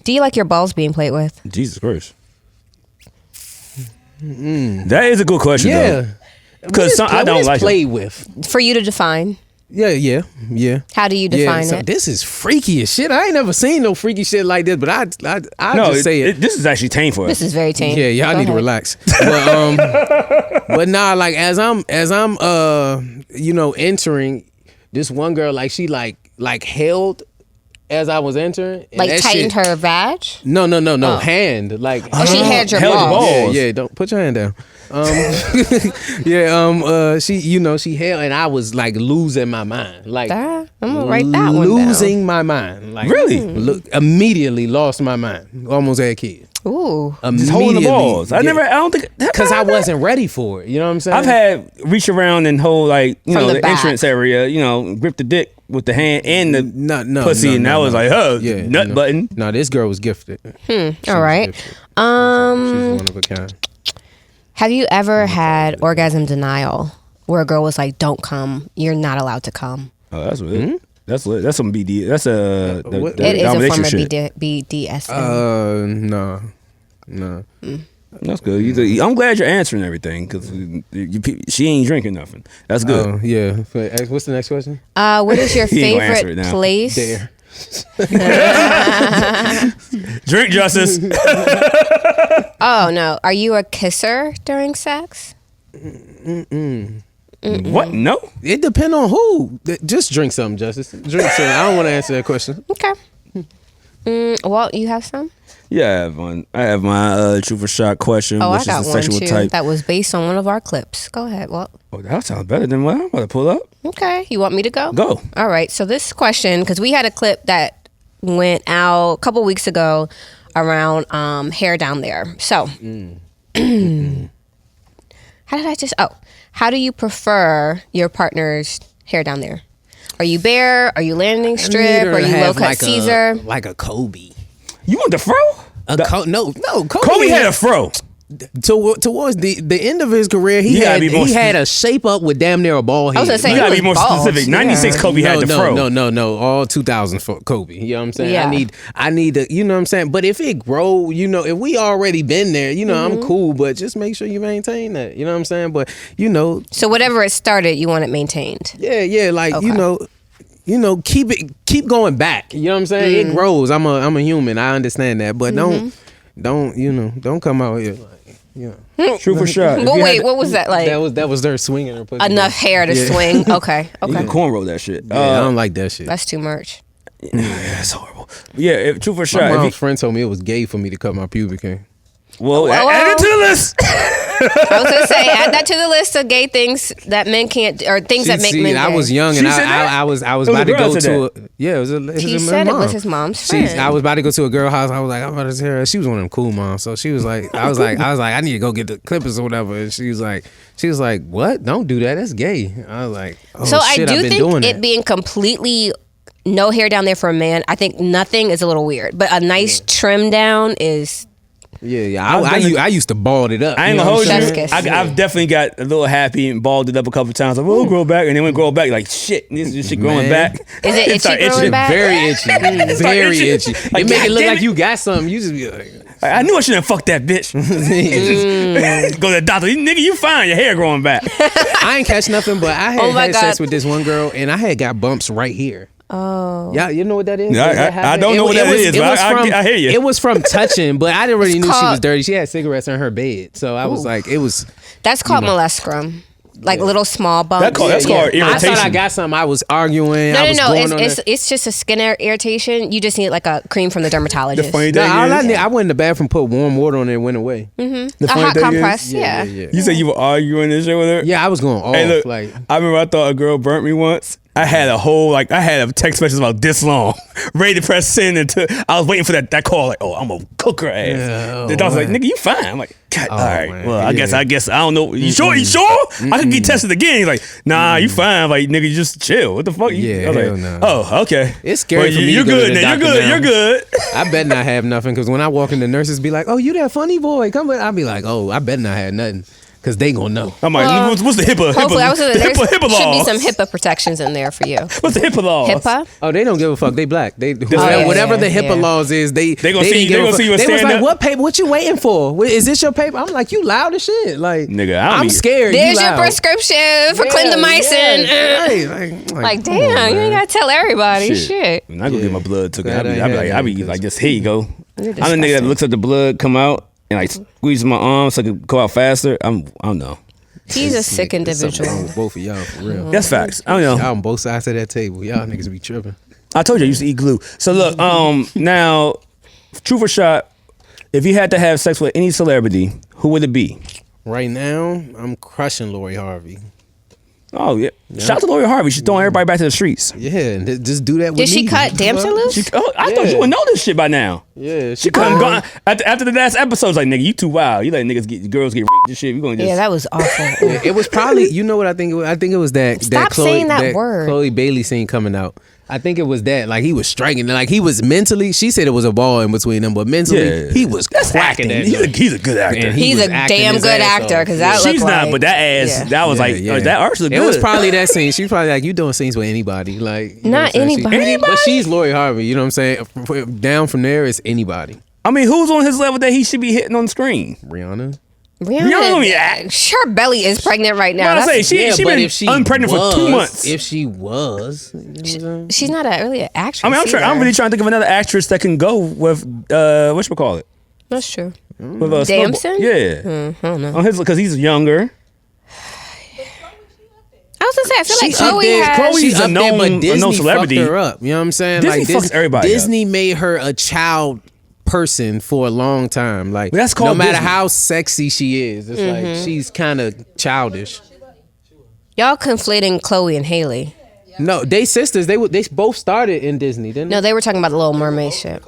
Do you like your balls being played with? Jesus Christ. That is a good question, though. Yeah. Because I don't like play it. with. For you to define, Yeah. how do you define so it? this is freaky as shit. I ain't never seen no freaky shit like this, but I No, just say it. This is actually tame for us. This is very tame. Yeah, y'all Go need to ahead. relax. But nah, like as I'm entering, this one girl like she like held as I was entering. And Like that tightened shit, her vag? No, hand. Like Oh, she had your held your balls. balls. Yeah, don't put your hand down. She held and I was like losing my mind. Like I'm gonna write that one down. losing my mind. Like Really? Immediately lost my mind. Almost had kids. Ooh. Just holding the balls. I don't think. Because I wasn't ready for it. You know what I'm saying? I've had reach around and hold like, From the the back. entrance area, grip the dick with the hand and the no, pussy. And I was like, Yeah, nut button. No, this girl was gifted. All right. She's one of a kind. Have you ever had orgasm denial where a girl was like, "Don't come. You're not allowed to come." Oh, that's lit. That's lit. That's some BD. That's a What- It is a domination form of shit. BDSM. No. That's good. I'm glad you're answering everything because she ain't drinking nothing. That's good. Oh, yeah. What's the next question? What is your He ain't gonna answer favorite it now. place? There. Drink justice. Oh no. Are you a kisser during sex? What? No. It depends on who. Just drink something, Justice. Drink something. I don't want to answer that question. Okay. Walt, you have some? Yeah, I have one. I have my truth or shot question, Oh, which I got is the one sexual too. type. That was based on one of our clips. Go ahead, Walt. Oh, that sounds better than what I'm about to pull up. Okay. You want me to go? Go. All right. So this question, because we had a clip that went out a couple weeks ago around hair down there. So how do you prefer your partner's hair down there? Are you bare? Are you landing strip? Are you low cut Caesar? Like a Kobe. You want the fro? No. Kobe had a fro. Towards the end of his career, You gotta be more he had a shape up with damn near a bald head. I was gonna say, You he gotta was be more bald. specific. 96 Kobe had the fro. No. All 2000 for Kobe. You know what I'm saying? Yeah. I need to, you know what I'm saying? But if it grow, if we already been there, I'm cool, but just make sure you maintain that. You know what I'm saying? But, So whatever it started, you want it maintained. yeah, like, Okay. keep going back. You know what I'm saying? It grows. I'm a human. I understand that. But don't come out here like, Truth or shot. If But you wait, had- what was that like? That was her swinging her pussy. Enough hair to swing. Okay. You can cornrow that shit. Yeah, I don't like that shit. That's too much. Yeah, it's horrible. Yeah, truth or My shot. mom's friend told me it was gay for me to cut my pubic hair. Well, add it to the list. I was gonna say, add that to the list of gay things that men can't, or things that make men gay. I was young and I was about to go to a, it was he said it was his mom's friend. I was about to go to a girl house. I was like, I'm about to tell her. She was one of them cool moms. So she was like, I was like, I need to go get the clippers or whatever. And she was like, what? Don't do that. That's gay. I was like, oh so shit, I I've do been doing think that. it being completely no hair down there for a man, I think nothing is a little weird, but a nice trim down is. Yeah. I used to bald it up. I ain't gonna hold you. Chef's I've definitely got a little happy and balled it up a couple times. Like, we'll grow back, and then when it grow back, like shit, this shit growing back. Is it itchy growing back? Very itchy. Very itchy. Like, It make it look God like damn you got something. You just be like, I knew I shouldn't have fucked that bitch. Go to the doctor. Nigga, you fine. Your hair growing back. I ain't catch nothing, but I Oh my had sex God. with this one girl, and I had got bumps right here. Oh. Yeah, you know what that is? Yeah, Does that I happen? don't know what that is, but I hear you. It was from touching, but I didn't really knew she was called- dirty. She had cigarettes in her bed, so I was like, it was. That's called molescrum. Like little small bumps. That's called irritation. I thought I got something. I was arguing. I was No. going on It's just a skin irritation. You just need like a cream from the dermatologist. The funny No, thing all is, I went in the bathroom, put warm water on it, and went away. the A funny hot thing compress. is, Yeah. you said you were arguing this shit with her. Yeah, I was going off. Hey, look, like, I remember I thought a girl burnt me once. I had a text message about this long, ready to press send until I was waiting for that call. Like, oh, I'm gonna cook her ass. Yeah, The dog was like, nigga, you fine. I'm like, God, all right. man. Well, I Yeah. guess I don't know. You sure? I could get tested again. He's like, nah, you fine. I'm like, nigga, just chill. What the fuck? Yeah, I was hell like, no. oh, okay. It's scary for me You're to go to good. the Now. You're doctor good. now. You're good. I bet not have nothing, because when I walk in, the nurses be like, "Oh, you that funny boy? Come with." I'll be like, "Oh, I bet not have nothing," because they gonna know. I'm like, what's the HIPAA? Hopefully, I was gonna, the there HIPAA should be laws. some HIPAA protections in there for you. What's the HIPAA laws? HIPAA? Oh, they don't give a fuck. They black. They yeah, whatever the yeah, HIPAA yeah. laws is, they gonna they see you- didn't give they a gonna fuck. see you a They was stand like, up. "What paper? What you waiting for? Is this your paper?" I'm like, "You loud as shit." Like, Nigga, I don't I'm be- scared. There's you your loud. prescription for clindamycin. Like, come on, damn, you ain't man. gotta tell everybody. Shit. I'm not gonna get my blood took. Glad I I be had like, that, I just here you go. I'm the disgusting. nigga that looks at the blood come out and like squeezes my arm so it can go out faster. I don't know. He's a sick There's something wrong individual. with both of y'all, for real. That's facts. I don't know. Y'all on both sides of that table. Y'all niggas be tripping. I told you I used to eat glue. So look, now, truth or shot, if you had to have sex with any celebrity, who would it be? Right now, I'm crushing Lori Harvey. Oh yeah. Shout out to Lori Harvey. She's throwing everybody back to the streets. Yeah, and just do that with me. Did she cut Damson loose? I thought you would know this shit by now. Yeah, She couldn't go after the last episode. Like, nigga, you too wild. You let girls get raped and shit. You gonna just Yeah, that was awful. It was probably, you know what I think? I think it was that Stop Chloe, saying that word. Chloe Bailey scene coming out. I think it was that. Like, he was striking. Like, he was mentally. She said it was a ball in between them, but mentally, Yeah. he was cracking acting. that. He's a good actor. And he He's was a acting damn his good ass actor off. because that She's looked not, like, but that ass, yeah. that was that arch looked good. It was probably that scene. She was probably like, you doing scenes with anybody. Like, you know Not what I'm saying? anybody. But she's Lori Harvey. You know what I'm saying? Down from there, it's anybody. I mean, who's on his level that he should be hitting on the screen? Rihanna. Rihanna, Yeah. her belly is pregnant right now. I say That's- she been unpregnant for 2 months. If she was, you know what I'm saying? she's not really an actress. I mean, I'm either. really trying to think of another actress that can go with whatchamacallit? That's true. With Damson? Yeah. I don't know. On his, because he's younger. I was gonna say, I feel like She's up Chloe there. has. Chloe's She's a up there, known- but a Disney known celebrity. fucked her up. You know what I'm saying? Disney like fucks everybody Disney made her a child person for a long time. Like, But that's called no matter Disney. how sexy she is, it's like she's kind of childish. Y'all conflating Chloe and Haley. No, they sisters. They both started in Disney, didn't they? No, they were talking about the Little Mermaid shit.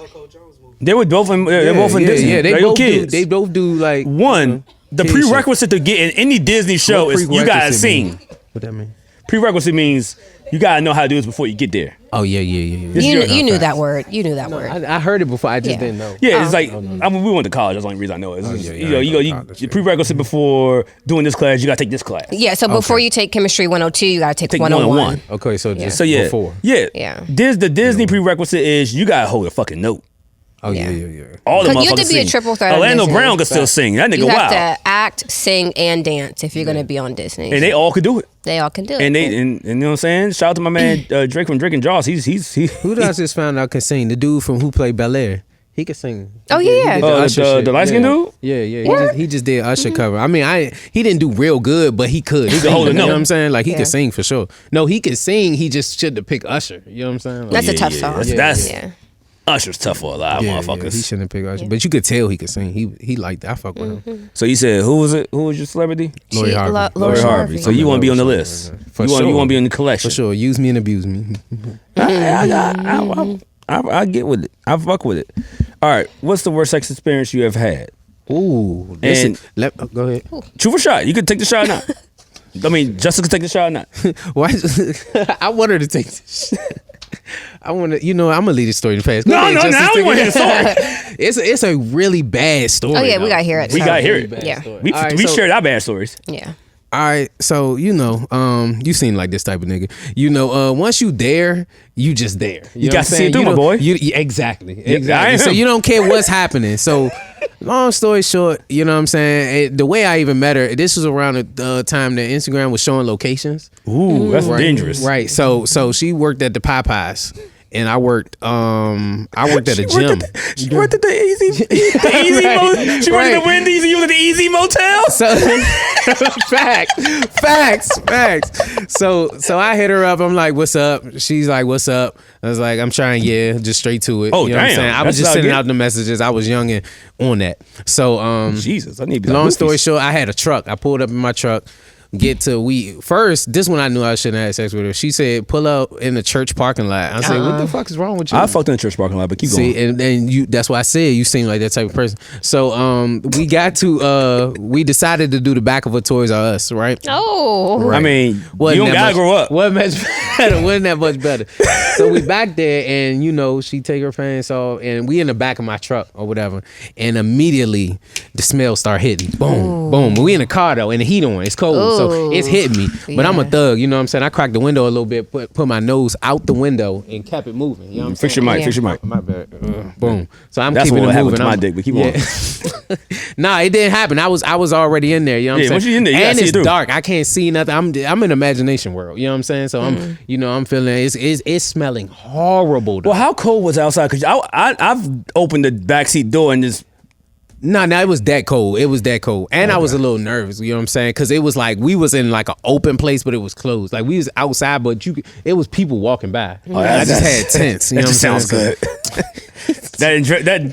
They were both in, they're both in Disney. Yeah, they They're both kids. They both do like One, the kid prerequisite to get in any Disney show What is you gotta prerequisite sing. mean? What that mean? Prerequisite means you gotta know how to do this before you get there. Oh yeah. This You, is your- you knew that word. You knew that word. I heard it before. I just Yeah. didn't know. Yeah, it's like I mean, we went to college. That's the only reason I know it. It's just, yeah, you prerequisite before doing this class. You gotta take this class. Yeah, so before you take chemistry 102, you gotta take Take 101. 101. Okay, so just So yeah, before. yeah. Yeah. The Disney prerequisite is you gotta hold a fucking note. Oh yeah. All the 'Cause you have motherfuckers to be a sing. triple threat on Orlando Disney. Brown could still sing. That nigga You have wow. to act, sing, and dance if you're gonna be on Disney. And they all could do it. They all can do it. And you know what I'm saying? Shout out to my man Drake from Drake and Joss. He Who did I just found out can sing? The dude from Who Played Bel Air. He could sing. Oh, yeah. He did Usher shit. The light skinned dude? Yeah. He just did Usher cover. I mean, he didn't do real good, but he could. He could hold a note. You know what I'm saying? Like he could sing for sure. No, he could sing. He just shouldn't have picked Usher. You know what I'm saying? Like, That's a tough song. That's Usher's tough for a lot of motherfuckers. He shouldn't have picked Usher, but you could tell he could sing. He liked that. I fuck with him. So you said who was it? Who was your celebrity? Lori Harvey. Lori Harvey. So you want to be on the list? For you sure. want to be in the collection? For sure. Use me and abuse me. I get with it. I fuck with it. All right. What's the worst sex experience you have had? Ooh. Go ahead. Truth or shot? You can take the shot or not. I mean, Jessica can take the shot or not. Why? I want her to take this shit. I want to, I'm gonna leave this story to pass. No, I don't want to hear the story. It's a really bad story. Oh yeah, we though. gotta hear it. We gotta hear it. Yeah. We shared our bad stories. Yeah. All right, so you seem like this type of nigga. Once you there, you just there. You got to see it through, my boy. Exactly. So you don't care what's happening. So, long story short, you know what I'm saying? The way I even met her, this was around the time that Instagram was showing locations. Ooh, that's dangerous. Right. So she worked at the Popeyes. And I worked at a gym. She worked at the Easy Motel. She worked at the Wendy's and you was at the Easy Motel. So facts. So I hit her up. I'm like, "What's up?" She's like, "What's up?" I was like, "I'm trying, just straight to it." Oh, you know damn. What I'm saying? I was just sending out the messages. I was young and on that. So Jesus, I need to be long story short, I had a truck. I pulled up in my truck. This one I knew I shouldn't have had sex with her. She said, pull up in the church parking lot. I said, what the fuck is wrong with you? I fucked in the church parking lot, but keep going. And that's why I said you seem like that type of person. So we decided to do the back of a Toys R Us, right? Oh. Right. I mean, you don't gotta grow up. Wasn't that much better. So we back there and she take her pants off and we in the back of my truck or whatever. And immediately the smell start hitting. Boom, boom. But we in the car though and the heat on. It's cold. Ooh. So it's hitting me. But I'm a thug, you know what I'm saying? I cracked the window a little bit, put my nose out the window and kept it moving. You know what I'm Fix saying? Fix your mic. My bad. Boom. So I'm That's keeping what it moving. That's what happened to my dick, but keep on. Nah, it didn't happen. I was already in there, you know what I'm saying? Once you in there, you and it's through. dark. I can't see nothing. I'm in imagination world, you know what I'm saying? So I'm feeling it's smelling horrible though. Well, how cold was it outside? Because I've opened the backseat door and just... No, it was that cold. It was that cold. And I was a little nervous, you know what I'm saying? Because it was like we was in like an open place, but it was closed. Like we was outside, but it was people walking by. I just had tents. You know that just sounds good. that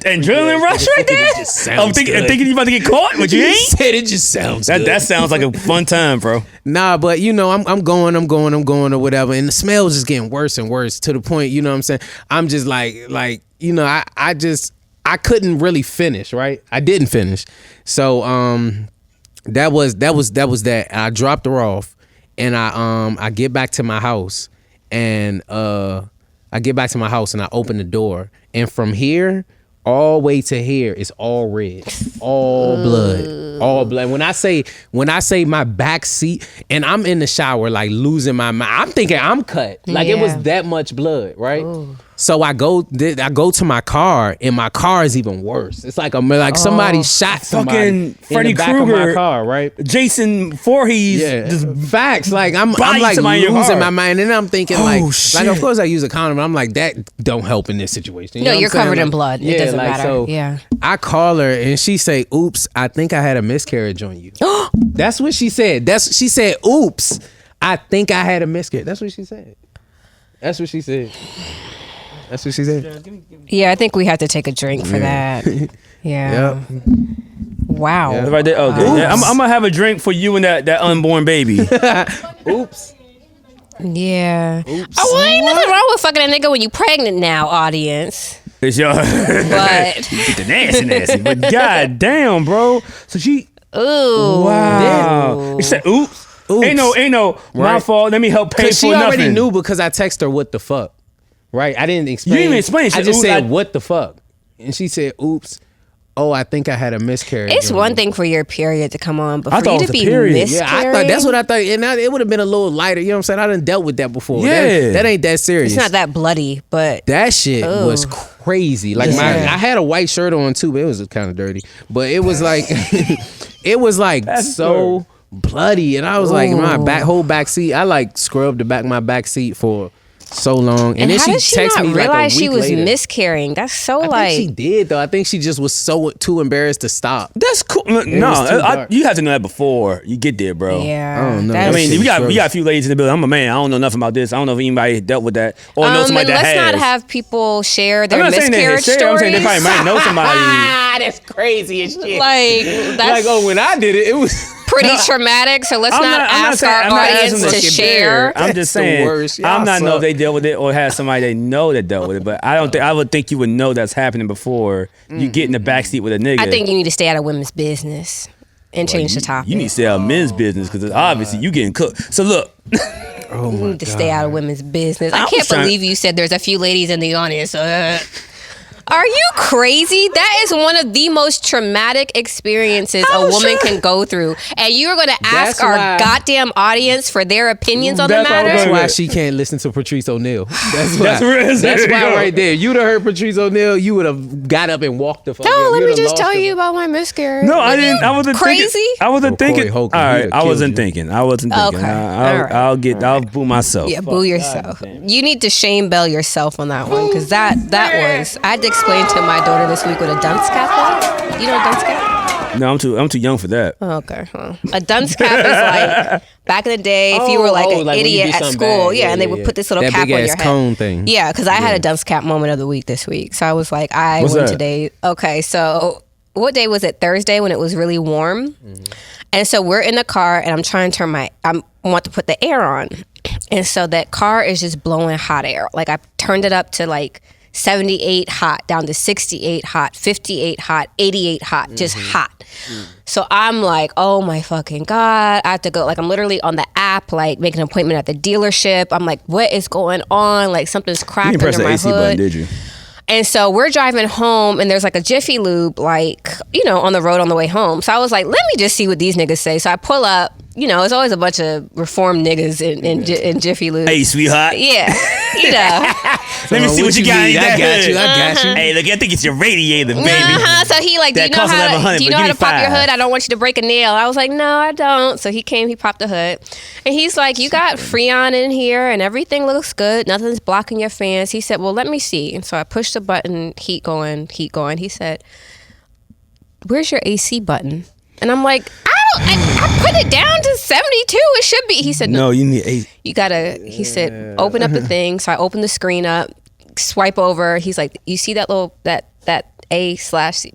adrenaline rush right there? I'm thinking you about to get caught, but you ain't? He said it just sounds good. That sounds like a fun time, bro. Nah, but I'm going or whatever. And the smell is just getting worse and worse to the point, you know what I'm saying? I'm just I couldn't really finish, right? I didn't finish. So that was that. I dropped her off and I get back to my house and I open the door and from here all the way to here is all red, all blood. When I say my back seat and I'm in the shower like losing my mind, I'm thinking I'm cut. Like it was that much blood, right? Ooh. So I go to my car and my car is even worse. It's like somebody shot somebody fucking Freddy in the back Krueger, of my car, right? Jason Voorhees. Yeah, just facts. Like I'm like losing my mind, and I'm thinking like of course I use a condom. But I'm like that don't help in this situation. No, you're covered in blood. It doesn't matter. So I call her and she say, "Oops, I think I had a miscarriage on you." That's what she said. She said, "Oops, I think I had a miscarriage." That's what she said. Yeah, I think we have to take a drink for that. Yeah. Yep. Wow. Yeah. Right there. Okay. Yeah, I'm gonna have a drink for you and that unborn baby. Oops. Yeah. Oops. Oh, ain't nothing wrong with fucking a nigga when you pregnant now, audience. It's your but you get the nasty. But god damn, bro. So she. Ooh. Wow. She said, "Oops. Ain't no. Right. My fault. Let me help pay for she nothing." Already knew because I texted her what the fuck. Right, I didn't explain. You didn't even explain. I just said, "What the fuck?" And she said, "Oops, oh, I think I had a miscarriage." It's one thing for your period to come on, but I for you to be miscarried. Yeah, I thought that's what I thought, and it would have been a little lighter. You know what I'm saying? I done dealt with that before. Yeah, that ain't that serious. It's not that bloody, but that shit was crazy. Like I had a white shirt on too, but it was kind of dirty. But it was like, it was like that's so bloody, and I was like, my whole back seat. I like scrubbed the back of my back seat for so long, and then how she did she texted not me realize like a week she was later. miscarrying? That's so I think she did though. I think she just was so too embarrassed to stop. That's cool. was too dark. You have to know that before you get there, bro. Yeah. I don't know. that's- I mean, Shit we got was a few ladies in the building. I'm a man. I don't know nothing about this. I don't know if anybody dealt with that or know somebody and that let's has. not have people share I'm their not saying miscarriage they share. I'm saying they stories. probably might know somebody. That's crazy as shit. Like that's like, oh, when I did it, it was pretty traumatic. So let's not ask our audience to share. I'm just That's the saying. worst. I'm Y'all not know suck. if they dealt with it or had somebody they know that dealt with it. But I don't think I would think you would know that's happening before you get in the backseat with a nigga. I think you need to stay out of women's business and change the topic. You need to stay out of men's business because obviously you getting cooked. So look. oh You my need to stay out of women's business. I I was can't trying- believe you said there's a few ladies in the audience. Are you crazy? That is one of the most traumatic experiences a woman can go through. And you are going to ask That's our why- goddamn audience for their opinions on the That's why I'm matter? That's going- why she can't listen to Patrice O'Neal. That's why. That's real. That's There you why go. right there. You'd have heard Patrice O'Neal, you would have got up and walked the fuck. No, let You'd me have just lost tell it. you about my miscarriage. No, I didn't. I wasn't Crazy? Thinking, I wasn't Corey thinking. Holcomb, All he'd right, have I wasn't killed you. thinking. I wasn't thinking. Okay. I'll, All right. I'll boo myself. Yeah, boo yourself. You need to shame bell yourself on that one because that was. I had to explain to my daughter this week what a dunce cap was. You know what a dunce cap? No, I'm too young for that. Okay. Well, a dunce cap is like back in the day if you were like an like when you idiot did at something school. bad. Yeah, and they Yeah, would yeah. put this little That cap on big-ass your head. cone thing. Yeah, because I had a dunce cap moment of the week this week. So I was like, I What's went that? today. Okay, so what day was it? Thursday when it was really warm. And so we're in the car and I'm trying to turn I want to put the air on. And so that car is just blowing hot air. Like I turned it up to like 78 hot, down to 68 hot, 58 hot, 88 hot, just hot. So I'm like, oh my fucking God. I have to go, like I'm literally on the app, like making an appointment at the dealership. I'm like, what is going on? Like something's You cracked didn't press under the my AC hood. button, did you? And so we're driving home and there's like a Jiffy Lube, like, you know, on the road on the way home. So I was like, let me just see what these niggas say. So I pull up, you know, it's always a bunch of reformed niggas in Jiffy Lube. Hey, sweetheart. Yeah, you know. Let me see what you got in I that got hood. you. I got you. Hey, look, I think it's your radiator, baby. So he like, do That you know costs how $1,100, to, do you but know how give to me pop your $5. hood? I don't want you to break a nail. I was like, no, I don't. So he came, he popped the hood. And he's like, you got Freon in here and everything looks good. Nothing's blocking your fans. He said, well, let me see. And so I pushed the button, heat going. He said, where's your AC button? And I'm like, I put it down to 72. It should be. He said, No, you need 8. you gotta, he said, open up the thing. So I opened the screen up, swipe over. He's like, you see that little, that A/,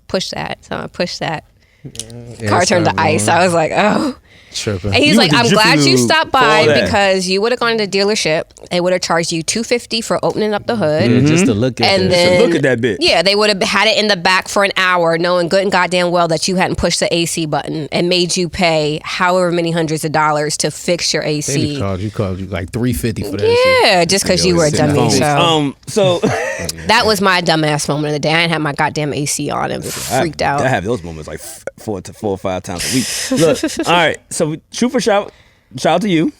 push that. So I pushed that. Car turned to ice. I was like, oh. Tripping. And he's You like, went to I'm glad Jiffy you Lube stopped for all by that. because you would have gone to the dealership. They would have charged you $250 for opening up the hood. Yeah, just to look at And it. then Look at that bitch. Yeah, they would have had it in the back for an hour, knowing good and goddamn well that you hadn't pushed the AC button and made you pay however many hundreds of dollars to fix your They AC. called you like $350 for that shit. Yeah, just because you were a sitting at dummy. home. So So that was my dumbass moment of the day. I didn't have my goddamn AC on and freaked out. I have those moments like 4 or 5 times a week. Look, all right. So shoot for shout out to you.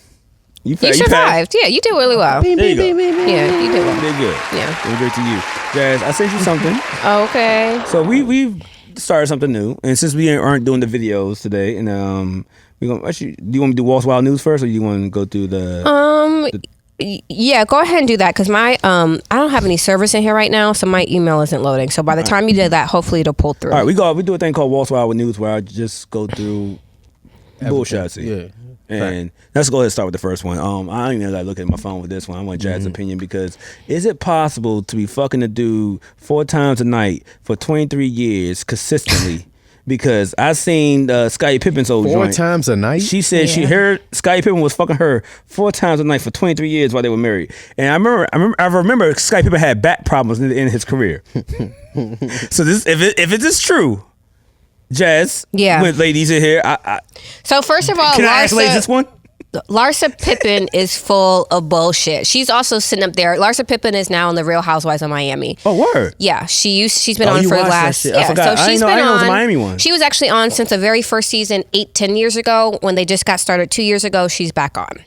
You You survived. Yeah, you did really well. There you go. Yeah, you did well. Did good. Yeah. It was great to you, Jazz. I sent you something. Okay. So we've started something new, and since we aren't doing the videos today, and we gonna actually, do you want me to do Walt's Wild News first, or you want to go through the? Yeah, go ahead and do that because my I don't have any service in here right now, so my email isn't loading. So by the time you did that, hopefully it'll pull through. All right, we do a thing called Walt's Wild News, where I just go through bullshit. I see. Yeah. And let's go ahead and start with the first one. I don't even like looking at my phone with this one. I want Jazz's opinion because is it possible to be fucking a dude 4 times a night for 23 years consistently? Because I seen Scottie Pippen's old 4 joint. times a night? She said she heard Scottie Pippen was fucking her 4 times a night for 23 years while they were married. And I remember Scottie Pippen had back problems in his career. So this, if it is true, Jazz, Yeah. with ladies in here, So first of all, can I ask ladies this one? Larsa Pippen is full of bullshit. She's also sitting up there. Larsa Pippen is now on the Real Housewives of Miami. Oh, word. Yeah, she's been Oh, on you for the watched that last. shit. I Yeah, forgot. so I she's didn't know- been I didn't know it on. was a Miami one. She was actually on since the very first season, 10 years ago when they just got started. 2 years ago, she's back on.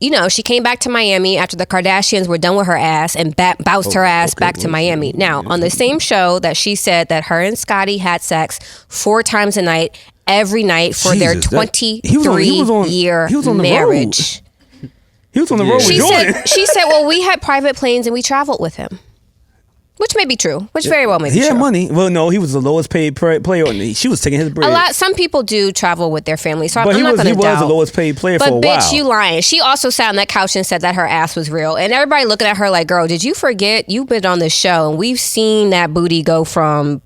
You know, she came back to Miami after the Kardashians were done with her ass and bounced her ass back to Miami. Now, on the same show that she said that her and Scotty had sex 4 times a night, every night for their Jesus, that- 23 he was on- year he was on the marriage. He was on the road with Jordan. She said, well, we had private planes and we traveled with him. Which may be true. Which very well may be true. He had money. Well, no, he was the lowest paid player. She was taking his bread. Some people do travel with their family, so but I'm not going to doubt. He was the lowest paid player for a while. But bitch, you lying. She also sat on that couch and said that her ass was real. And everybody looking at her like, girl, did you forget? You've been on this show and we've seen that booty go from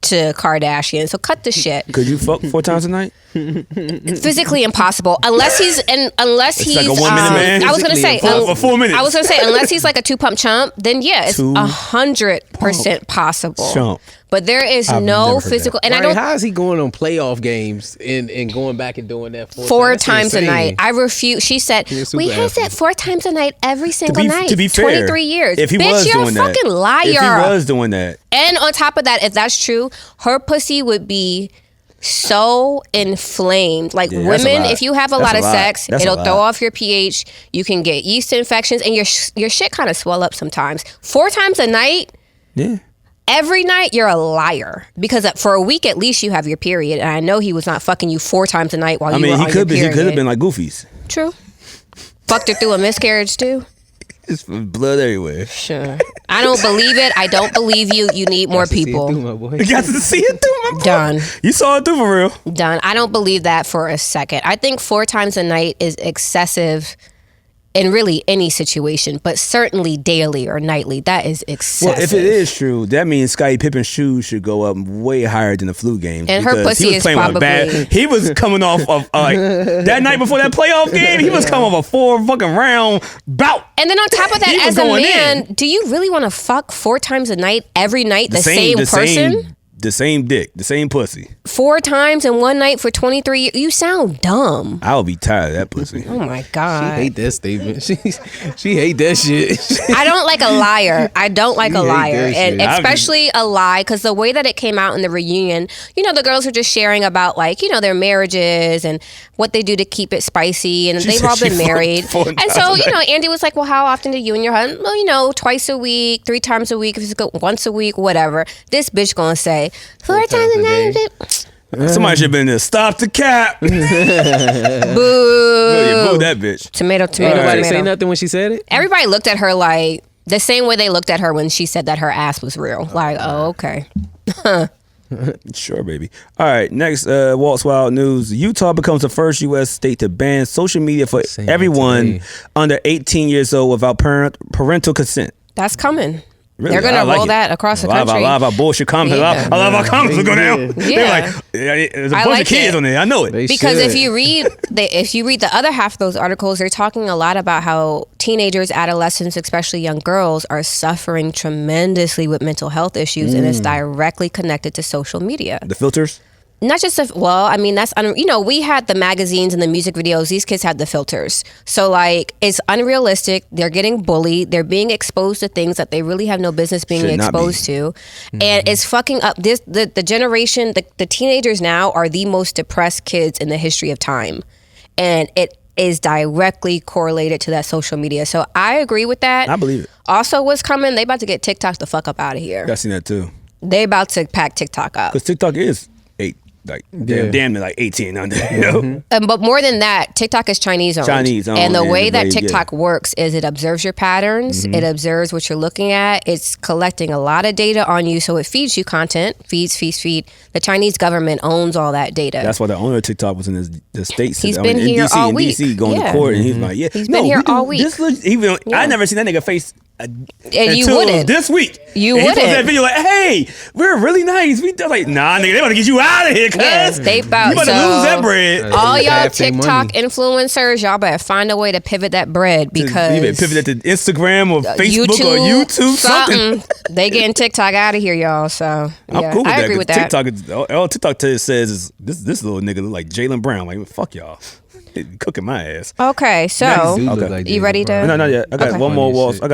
to Kardashian. So cut the shit. Could you fuck 4 times a night? It's physically impossible unless he's like a 1 minute man. I was gonna say for 4 minutes. I was gonna say unless he's like a 2-pump chump, then yeah, it's 100% possible. Chump. But there is no physical, and I don't. How is he going on playoff games and going back and doing that 4 times a night? I refuse. She said we had that 4 times a night every single night. To be fair, 23 years. If he bitch, was you're doing a fucking liar. If he was doing that, and on top of that, if that's true, her pussy would be so inflamed. Like women, if you have a lot of sex, it'll throw off your pH. You can get yeast infections, and your shit kind of swell up sometimes. 4 times a night. Yeah. Every night, you're a liar. Because for a week at least, you have your period. And I know he was not fucking you 4 times a night while you were on your period. He could have been like Goofysss. True. Fucked her through a miscarriage too. It's blood everywhere. Sure. I don't believe it. I don't believe you. You need more people. You got to see it through, my boy. Done. You saw it through for real. Done. I don't believe that for a second. I think 4 times a night is excessive in really any situation, but certainly daily or nightly, that is excessive. Well, if it is true, that means Scottie Pippen's shoes should go up way higher than the flu games. And her pussy is probably... He was coming off of, that night before that playoff game, he was coming off a 4 fucking round bout. And then on top of that, as a man, do you really want to fuck 4 times a night, every night, the same person? The same dick, the same pussy. 4 times in one night for 23 years. You sound dumb. I would be tired of that pussy. Oh my God. She hate that statement. She hate that shit. I don't like a liar. I don't like a liar. And especially a lie, because the way that it came out in the reunion, the girls were just sharing about their marriages and what they do to keep it spicy. And they've all been married. And so, Andy was like, well, how often do you and your husband? Well, twice a week, 3 times a week, if it's once a week, whatever. This bitch gonna say, 4 times a night. Somebody should have been there. Stop the cap. Boo. Boo that bitch. Tomato. Nobody say nothing when she said it? Everybody looked at her like the same way they looked at her when she said that her ass was real. Like, oh, okay. Sure, baby. All right, next, Walt's Wild News. Utah becomes the first U.S. state to ban social media for everyone under 18 years old without parental consent. That's coming. Really? They're going to roll that across the country. A lot of our bullshit comments. Yeah. A lot of our comments will go down. They're like, there's a bunch of kids on there. I know it. Because if you read the other half of those articles, they're talking a lot about how teenagers, adolescents, especially young girls, are suffering tremendously with mental health issues, and it's directly connected to social media. The filters? Not just that's we had the magazines and the music videos. These kids had the filters, so it's unrealistic. They're getting bullied. They're being exposed to things that they really have no business being exposed to, and it's fucking up the generation. The teenagers now are the most depressed kids in the history of time, and it is directly correlated to that social media. So I agree with that. I believe it. Also, what's coming? They about to get TikTok the fuck up out of here. I seen that too. They about to pack TikTok up because TikTok is damn near 18 under. But more than that, TikTok is Chinese owned. And the way that TikTok works is it observes your patterns, it observes what you're looking at, it's collecting a lot of data on you, so it feeds you content, feed. The Chinese government owns all that data. That's why the owner of TikTok was in the States. He's been here all week. DC going to court, and he's like, he's been here all week. I never seen that nigga face. And you wouldn't this week. You wouldn't. That video like, hey, we're really nice. We like, nah, nigga, they about to get you out of here, cuz. Yes, they about you about to lose that bread. All y'all TikTok influencers, y'all better find a way to pivot that bread because you better pivot that to Instagram or Facebook or YouTube, something. They getting TikTok out of here, y'all. So yeah, I'm cool with I agree with that. All TikTok says is this little nigga look like Jaylen Brown. Like, fuck y'all. Cooking my ass. Okay, so you ready to? No, not yet. I got one more waltz. I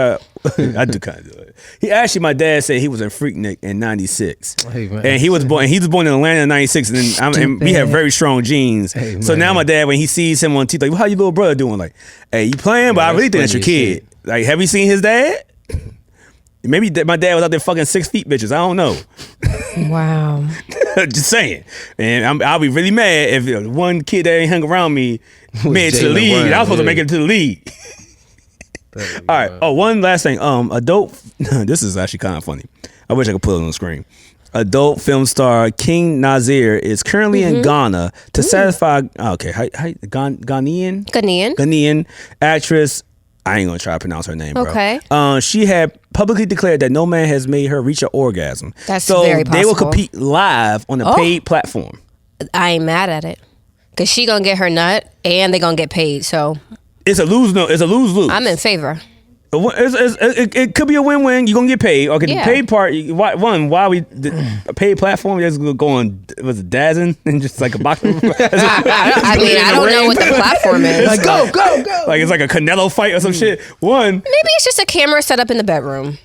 do kind of do it. He actually, my dad said he was in Freaknik in '96, and he was born in Atlanta in '96, and we have very strong genes. So now my dad, when he sees him on TV, like, well, how your little brother doing? Like, hey, you playing? But I really think that's your kid. Like, have you seen his dad? Maybe my dad was out there fucking 6 feet bitches. I don't know. Wow. Just saying. And I'll be really mad if one kid that ain't hung around me made it to the league. I was supposed to make it to the league. All right. Oh, one last thing. Adult. This is actually kind of funny. I wish I could put it on the screen. Adult film star King Nazir is currently in Ghana to satisfy. Okay, Ghanaian actress. I ain't gonna try to pronounce her name, bro. Okay. She had publicly declared that no man has made her reach an orgasm. That's so very possible. they will compete live on a paid platform. I ain't mad at it. Cause she gonna get her nut and they gonna get paid. So it's a lose. No, it's a lose. I'm in favor. It could be a win-win. You're gonna get paid. Okay, the paid part. Why a paid platform? Just go on. Was it dazzing and just like a box? I don't know what the platform is. Like go. Like it's like a Canelo fight or some shit. Maybe it's just a camera set up in the bedroom.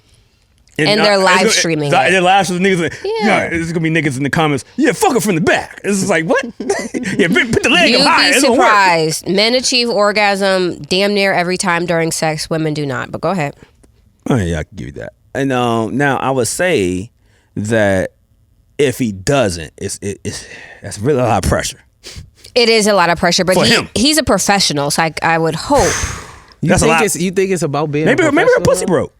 And they're live streaming. They're live streaming niggas. Yeah, it's gonna be niggas in the comments. Yeah, fuck her from the back. It's just like what? Yeah, put the leg up high. You'd be surprised. Men achieve orgasm damn near every time during sex. Women do not. But go ahead. Oh yeah, I can give you that. And now I would say that if he doesn't, that's really a lot of pressure. It is a lot of pressure, but he's a professional, so I would hope. You think it's about being maybe her pussy broke.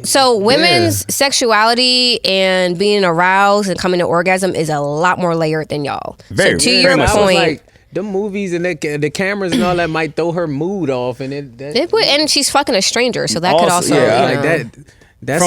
So women's sexuality and being aroused and coming to orgasm is a lot more layered than y'all. So to your point, the movies and the cameras and all that might throw her mood off, and it would. And she's fucking a stranger, so that could also like that. That's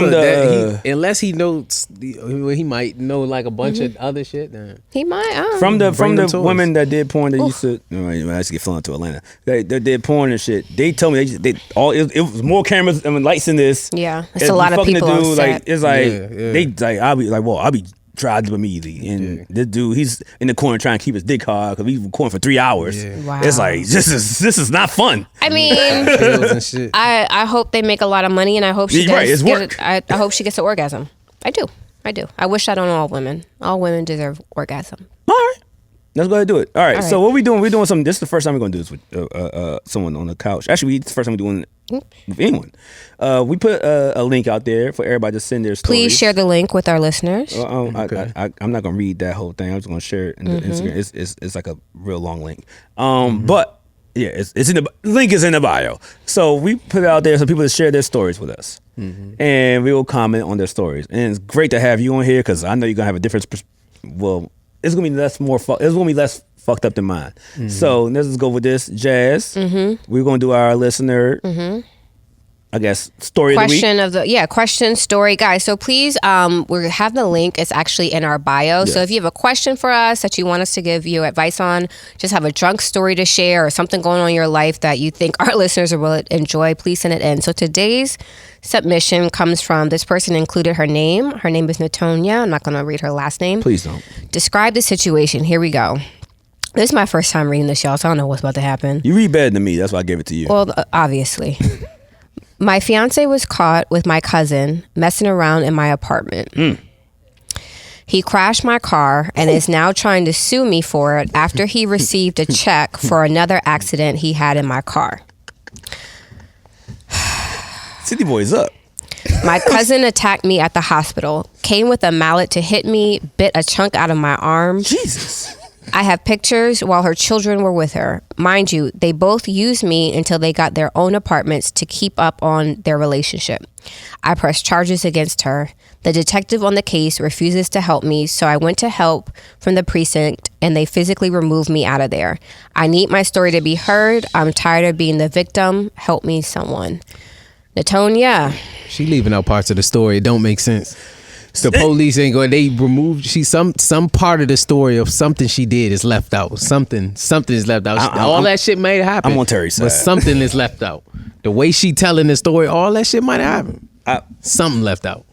unless he knows, he might know like a bunch of other shit. Then he might. From the women that did porn that used to, I used to get flown to Atlanta. They did porn and shit. They told me it was more cameras and lights in this. Yeah, it's a lot of people on set. Like it's like I'll be tried to immediately, and this dude, he's in the corner trying to keep his dick hard because he's recording for 3 hours. Wow. It's like this is not fun. I mean, I hope they make a lot of money, and I hope she I hope she gets an orgasm. I do. I wish that on all women. All women deserve orgasm. All right. Let's go ahead and do it. All right. So what we doing? We're doing something. This is the first time we're gonna do this with someone on the couch. Actually, it's the first time we're doing it with anyone. We put a link out there for everybody to send their stories. Please share the link with our listeners. Okay. I'm not gonna read that whole thing. I'm just gonna share it in the Instagram. It's like a real long link. But yeah, it's in the link is in the bio. So we put it out there so people to share their stories with us, and we will comment on their stories. And it's great to have you on here because I know you're gonna have a different. It's gonna be less fucked up than mine. So let's just go with this, Jas. We're gonna do our listener, I guess, story question of the week. Question story, guys. So please, we have the link. It's actually in our bio. Yes. So if you have a question for us that you want us to give you advice on, just have a drunk story to share or something going on in your life that you think our listeners will enjoy, please send it in. So today's submission comes from this person included her name. Her name is Natonia. I'm not going to read her last name. Please don't. Describe the situation. Here we go. This is my first time reading this, y'all, so I don't know what's about to happen. You read better than me. That's why I gave it to you. Well, obviously. My fiance was caught with my cousin messing around in my apartment. He crashed my car and is now trying to sue me for it after he received a check for another accident he had in my car. City boy's up. My cousin attacked me at the hospital, came with a mallet to hit me, bit a chunk out of my arm. Jesus. I have pictures while her children were with her. Mind you, they both used me until they got their own apartments to keep up on their relationship. I pressed charges against her. The detective on the case refuses to help me, so I went to help from the precinct and they physically removed me out of there. I need my story to be heard. I'm tired of being the victim. Help me, someone. Natonia. She leaving out parts of the story. It don't make sense. The police ain't going. They removed. Some part of the story of something she did is left out. Something is left out. All that shit might have happened. I'm on Terry's side. But something is left out. The way she telling the story, all that shit might have happened. Something left out.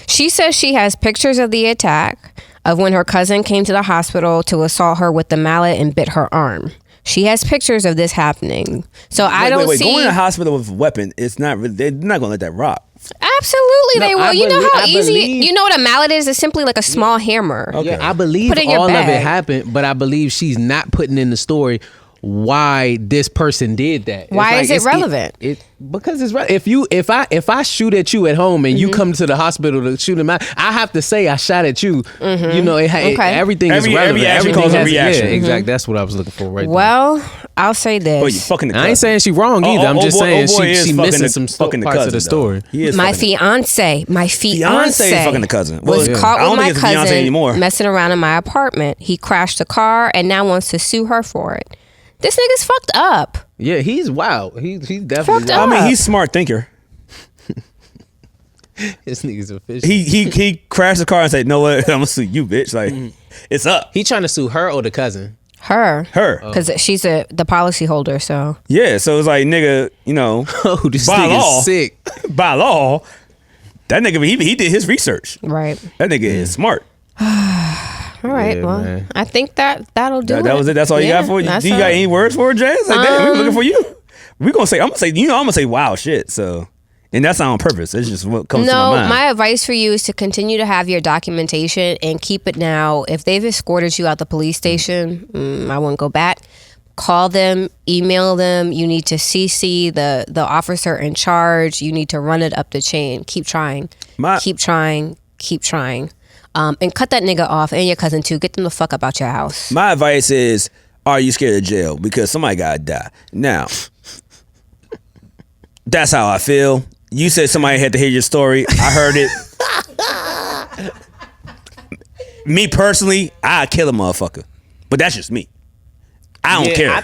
She says she has pictures of the attack of when her cousin came to the hospital to assault her with the mallet and bit her arm. She has pictures of this happening. So I don't see. Going to the hospital with a weapon, it's not. They're not going to let that rock. Absolutely, they will. You know how easy. You know what a mallet is? It's simply like a small hammer. Okay. Yeah, I believe all of it happened, but I believe she's not putting in the story. why this person did that. Why is it relevant? Because it's if I shoot at you at home and you come to the hospital to shoot him out, I have to say I shot at you. You know, everything is relevant. Every action calls a reaction. Yeah, exactly. That's what I was looking for right there. Well, I'll say this. But you fucking the cousin. I ain't saying she wrong either. I'm just saying she missing some fucking parts cousin, of the story. My fiance Fiance is fucking the cousin. Was caught I don't with my think it's fiance cousin anymore. messing around in my apartment. He crashed the car and now wants to sue her for it. This nigga's fucked up. Yeah, he's wild. He's definitely Fucked wild. up. I mean, he's a smart thinker. This nigga's official. He crashed the car and said, "No, what? I'm gonna sue you, bitch." Like, it's up. He trying to sue her or the cousin? Her. Because she's the policy holder, so. Yeah, so it's like, nigga, you know, Oh, this by nigga's law, sick. by law, that nigga, he did his research. Right. That nigga is smart. All right, Yeah, well, man. I think that'll do it. That was it. That's all you got for you. Do you got any words for it, Jazz? Like, damn, we looking for you. I'm gonna say wild shit. So, and that's not on purpose. It's just what comes to my mind. My advice for you is to continue to have your documentation and keep it now. If they've escorted you out the police station, I wouldn't go back. Call them, email them. You need to CC the officer in charge. You need to run it up the chain. Keep trying. Keep trying. And cut that nigga off and your cousin too. Get them the fuck up out your house. My advice is, are you scared of jail? Because somebody gotta die. Now, that's how I feel. You said somebody had to hear your story. I heard it. Me personally, I'd kill a motherfucker. But that's just me. I don't care. I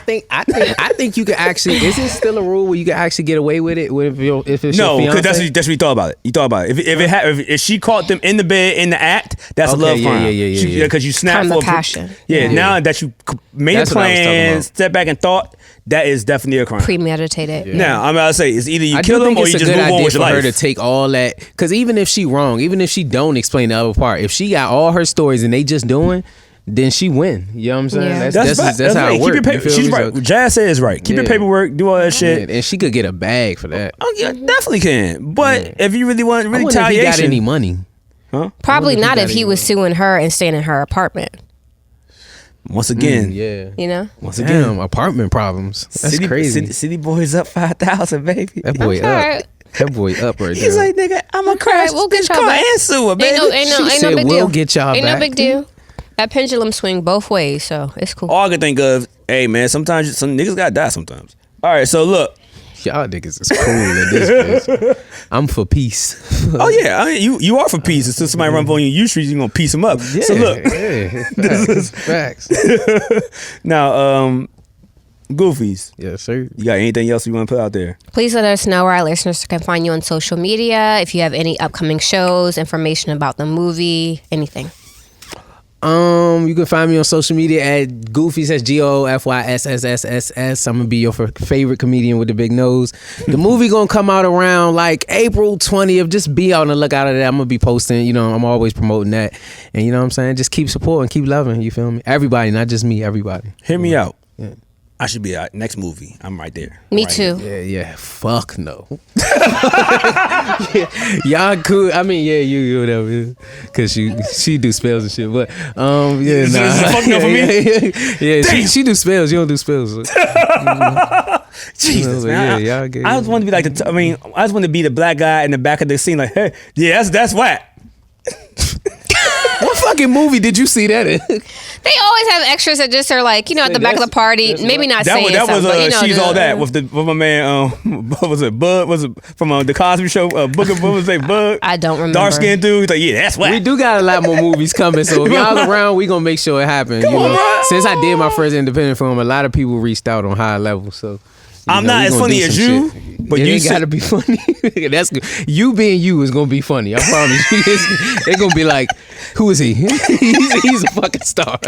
think you could actually. Is it still a rule where you can actually get away with it if it's no, your because fiance? that's what you thought about it. You thought about it. If she caught them in the bed in the act, that's a love crime. Yeah. Because you snapped Crime for of passion. Yeah, now that you made That's a what I was talking plan, about. step back and thought, that is definitely a crime. Premeditated. Now, I'm about to say, it's either you I kill do them think or it's you a just good move on idea with for your her life. to take all that. Because even if she wrong, even if she don't explain the other part, if she got all her stories and they just doing, then she win. You know what I'm saying? Yeah. That's how right. it works. She's right. Jazz says right. Keep your paperwork. Do all that shit. And she could get a bag for that. Oh, yeah, definitely can. But if you really want I wonder if he retaliation, got any money. Probably I wonder if he not got if he any was suing her and staying in her apartment. once again, Yeah. You know? once again, Damn, apartment problems. That's crazy. City boys up 5,000, baby. That boy That's all up. right. That boy up right He's there. like, nigga, I'm gonna crash we'll this get y'all car back. and sue her, baby. Ain't She no said, big we'll deal. get y'all Ain't back. no big deal. That pendulum swing both ways, so it's cool. All I can think of, hey man, sometimes some niggas gotta die sometimes. All right, so look. Y'all niggas is cool in this bitch. I'm for peace. Oh yeah, I mean, you are for peace. Until somebody runs on you streets, you gonna piece them up. So look, Facts. now, Goofysss, Yes, sir. you got anything else you want to put out there? Please let us know where our listeners can find you on social media. If you have any upcoming shows, information about the movie, anything. You can find me on social media at Goofysss. That's GOFYSSSSS. I'm gonna be your favorite comedian with the big nose. The movie gonna come out around like April 20th. Just be on the lookout of that. I'm gonna be posting. You know, I'm always promoting that. And you know what I'm saying? Just keep supporting, keep loving. You feel me? Everybody, not just me. Everybody. Hear me out. Yeah. I should be out next movie. I'm right there. Me Right too. Yeah. Fuck no. Y'all cool. I mean, yeah, you whatever. Cause she do spells and shit. But yeah, Is it fuck no for me? Yeah, she do spells. You don't do spells. Jesus, man. Yeah, y'all get I just want to be like I just want to be the black guy in the back of the scene. Like, hey, yeah, that's whack. What fucking movie did you see that in? They always have extras that just are like, you know, at the back of the party, maybe not saying That something, was but you know, She's All That with my man. What was it? Bud was it from the Cosby Show? Booker, what was it? Bud. I don't remember. Dark skinned dude. He's like, yeah, that's whack. We do got a lot more movies coming, so if y'all around, we gonna make sure it happens. Come on, bro. Since I did my first independent film, a lot of people reached out on high level. So I'm not as funny as you, but it you ain't gotta be funny. That's good. You being you is gonna be funny. I promise you. It's gonna be like, who is he? he's a fucking star.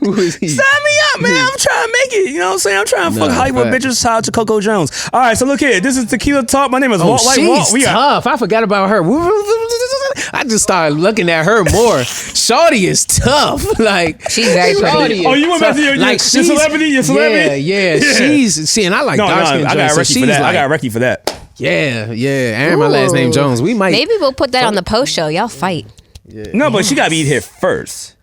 Who is he? Sign me up, man. I'm trying to make it. You know what I'm saying? I'm trying to fuck Hollywood fact. bitches. Shout out to Coco Jones. All right, so look here. This is Tequila Talk. My name is Walt. She's We are tough. I forgot about her. I just started looking at her more. Shorty is tough. Like She's very pretty. Shorty Oh, you went back to your celebrity? Your celebrity? Yeah. She's and I like dark skin. I got a recce for that. I got a recce for that. Yeah. And my last name Jones. We might Maybe we'll put that on the post show. Y'all fight. No, but she got to be here first.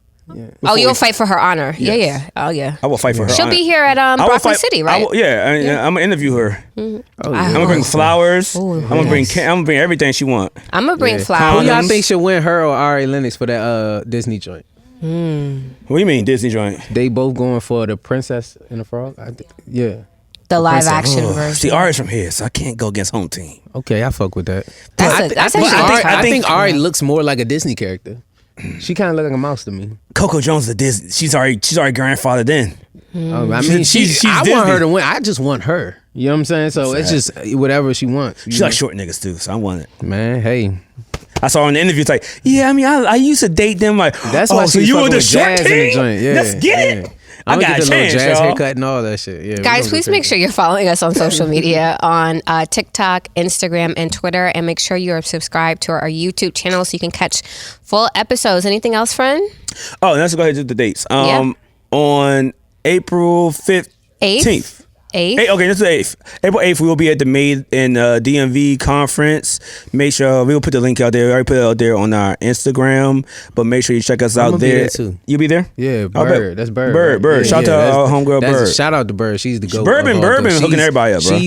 Oh, you'll fight for her honor. Yes. Yeah. Oh, yeah. I will fight for her. She'll be here at Broccoli City, right? I'm gonna interview her. I'm gonna bring flowers. I'm gonna bring everything she want. I'm gonna bring flowers. Who y'all think should win, her or Ari Lennox for that Disney joint? What do you mean Disney joint? They both going for the Princess and the Frog. The live action version. See, Ari's from here, so I can't go against home team. Okay, I fuck with that. I think Ari looks more like a Disney character. She kind of look like a mouse to me. Coco Jones is a Disney. She's already grandfathered in. I mean, she's I want her to win. I just want her. You know what I'm saying? So it's just whatever she wants. She like short niggas too, so I want it. Man, hey. I saw her in the interview. It's like, yeah, I mean, I used to date them. Like, that's why so you were the short team? Yeah, let's get it. I got a chance, jazz y'all. haircut and all that shit. Yeah, guys, please make sure you're following us on social media on TikTok, Instagram, and Twitter, and make sure you're subscribed to our YouTube channel so you can catch full episodes. Anything else, friend? Oh, let's go ahead and do the dates. On April 15th. 8th? Okay, this is 8th. April 8th, we will be at the Made in DMV conference. Make sure we'll put the link out there. We already put it out there on our Instagram, but make sure you check us out there. Be there too. You be there? Yeah, Bird. That's Bird. Bird. Yeah, Shout out to our homegirl Bird. Shout out to Bird. She's the go. Bird been hooking everybody up, bro.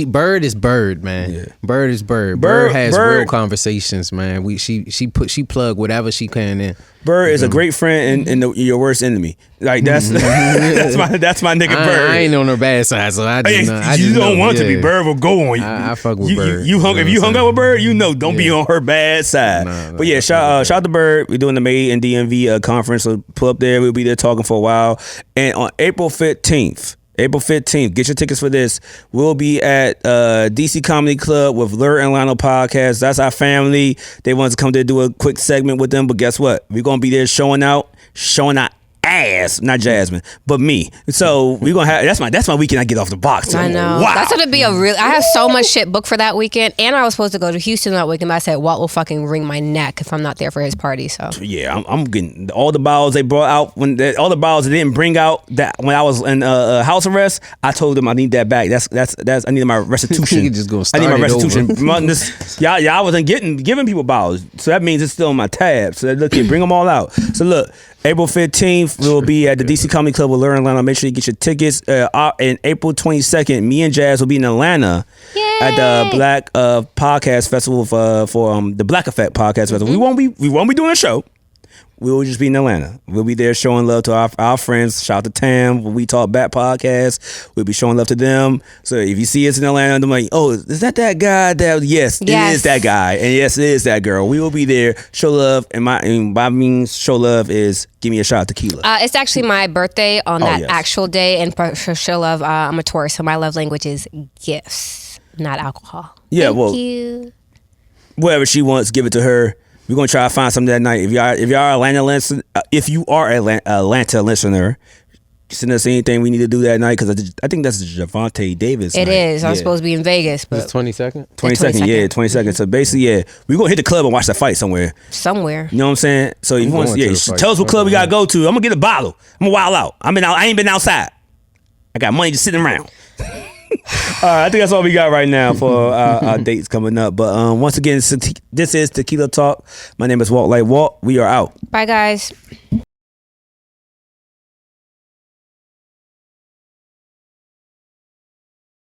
Bird is Bird, man. Yeah. Bird is Bird. Bird has real conversations, man. She plug whatever she can in. Bird is a great friend and your worst enemy. Like that's that's my nigga Bird. I ain't on her bad side, so I just you don't want to be. Bird will go on you. I fuck with Bird. If you hung out with Bird, don't be on her bad side. But yeah, shout out to Bird. We're doing the Made in DMV conference. So pull up there. We'll be there talking for a while. And on April 15th, get your tickets for this. We'll be at DC Comedy Club with Lur and Lionel Podcast. That's our family. They want us to come there do a quick segment with them, but guess what? We're gonna be there showing out ass, not Jasmine, but me. So we're gonna have that's my weekend. I get off the box. I know. Wow. That's gonna be I have so much shit booked for that weekend, and I was supposed to go to Houston that weekend. But I said Walt will fucking wring my neck if I'm not there for his party. So yeah, I'm getting all the bottles they brought out all the bottles they didn't bring out that when I was in house arrest. I told them I need that back. That's I need my restitution. You just gonna I need my restitution. Over. y'all wasn't giving people bottles, so that means it's still on my tab. So look here, bring them all out. So look. April 15th, we'll be at the DC Comedy Club with Lauren Atlanta. Make sure you get your tickets. And April 22nd, me and Jazz will be in Atlanta at the Blac Podcast Festival for the Black Effect Podcast Festival. We won't be doing a show. We will just be in Atlanta. We'll be there showing love to our friends. Shout out to Tam, We Talk Back podcast. We'll be showing love to them. So if you see us in Atlanta, I'm like, oh, is that guy? Yes, it is that guy. And yes, it is that girl. We will be there. Show love. And by means, show love is give me a shot of tequila. It's actually my birthday on that actual day. And for show love, I'm a Taurus. So my love language is gifts, not alcohol. Yeah, Thank you. Whatever she wants, give it to her. We're gonna try to find something that night. If you are Atlanta listener, send us anything we need to do that night because I think that's Javante Davis. It is. I'm supposed to be in Vegas, but it's 22nd. 22nd, yeah, 22nd. So basically, we're gonna hit the club and watch that fight somewhere. Somewhere. You know what I'm saying? So if you want, tell us what club we gotta go to. I'm gonna get a bottle. I'm gonna wild out. I ain't been outside. I got money just sitting around. I think that's all we got right now for our dates coming up. But once again, this is Tequila Talk. My name is WalkLikeWalt. We are out. Bye, guys.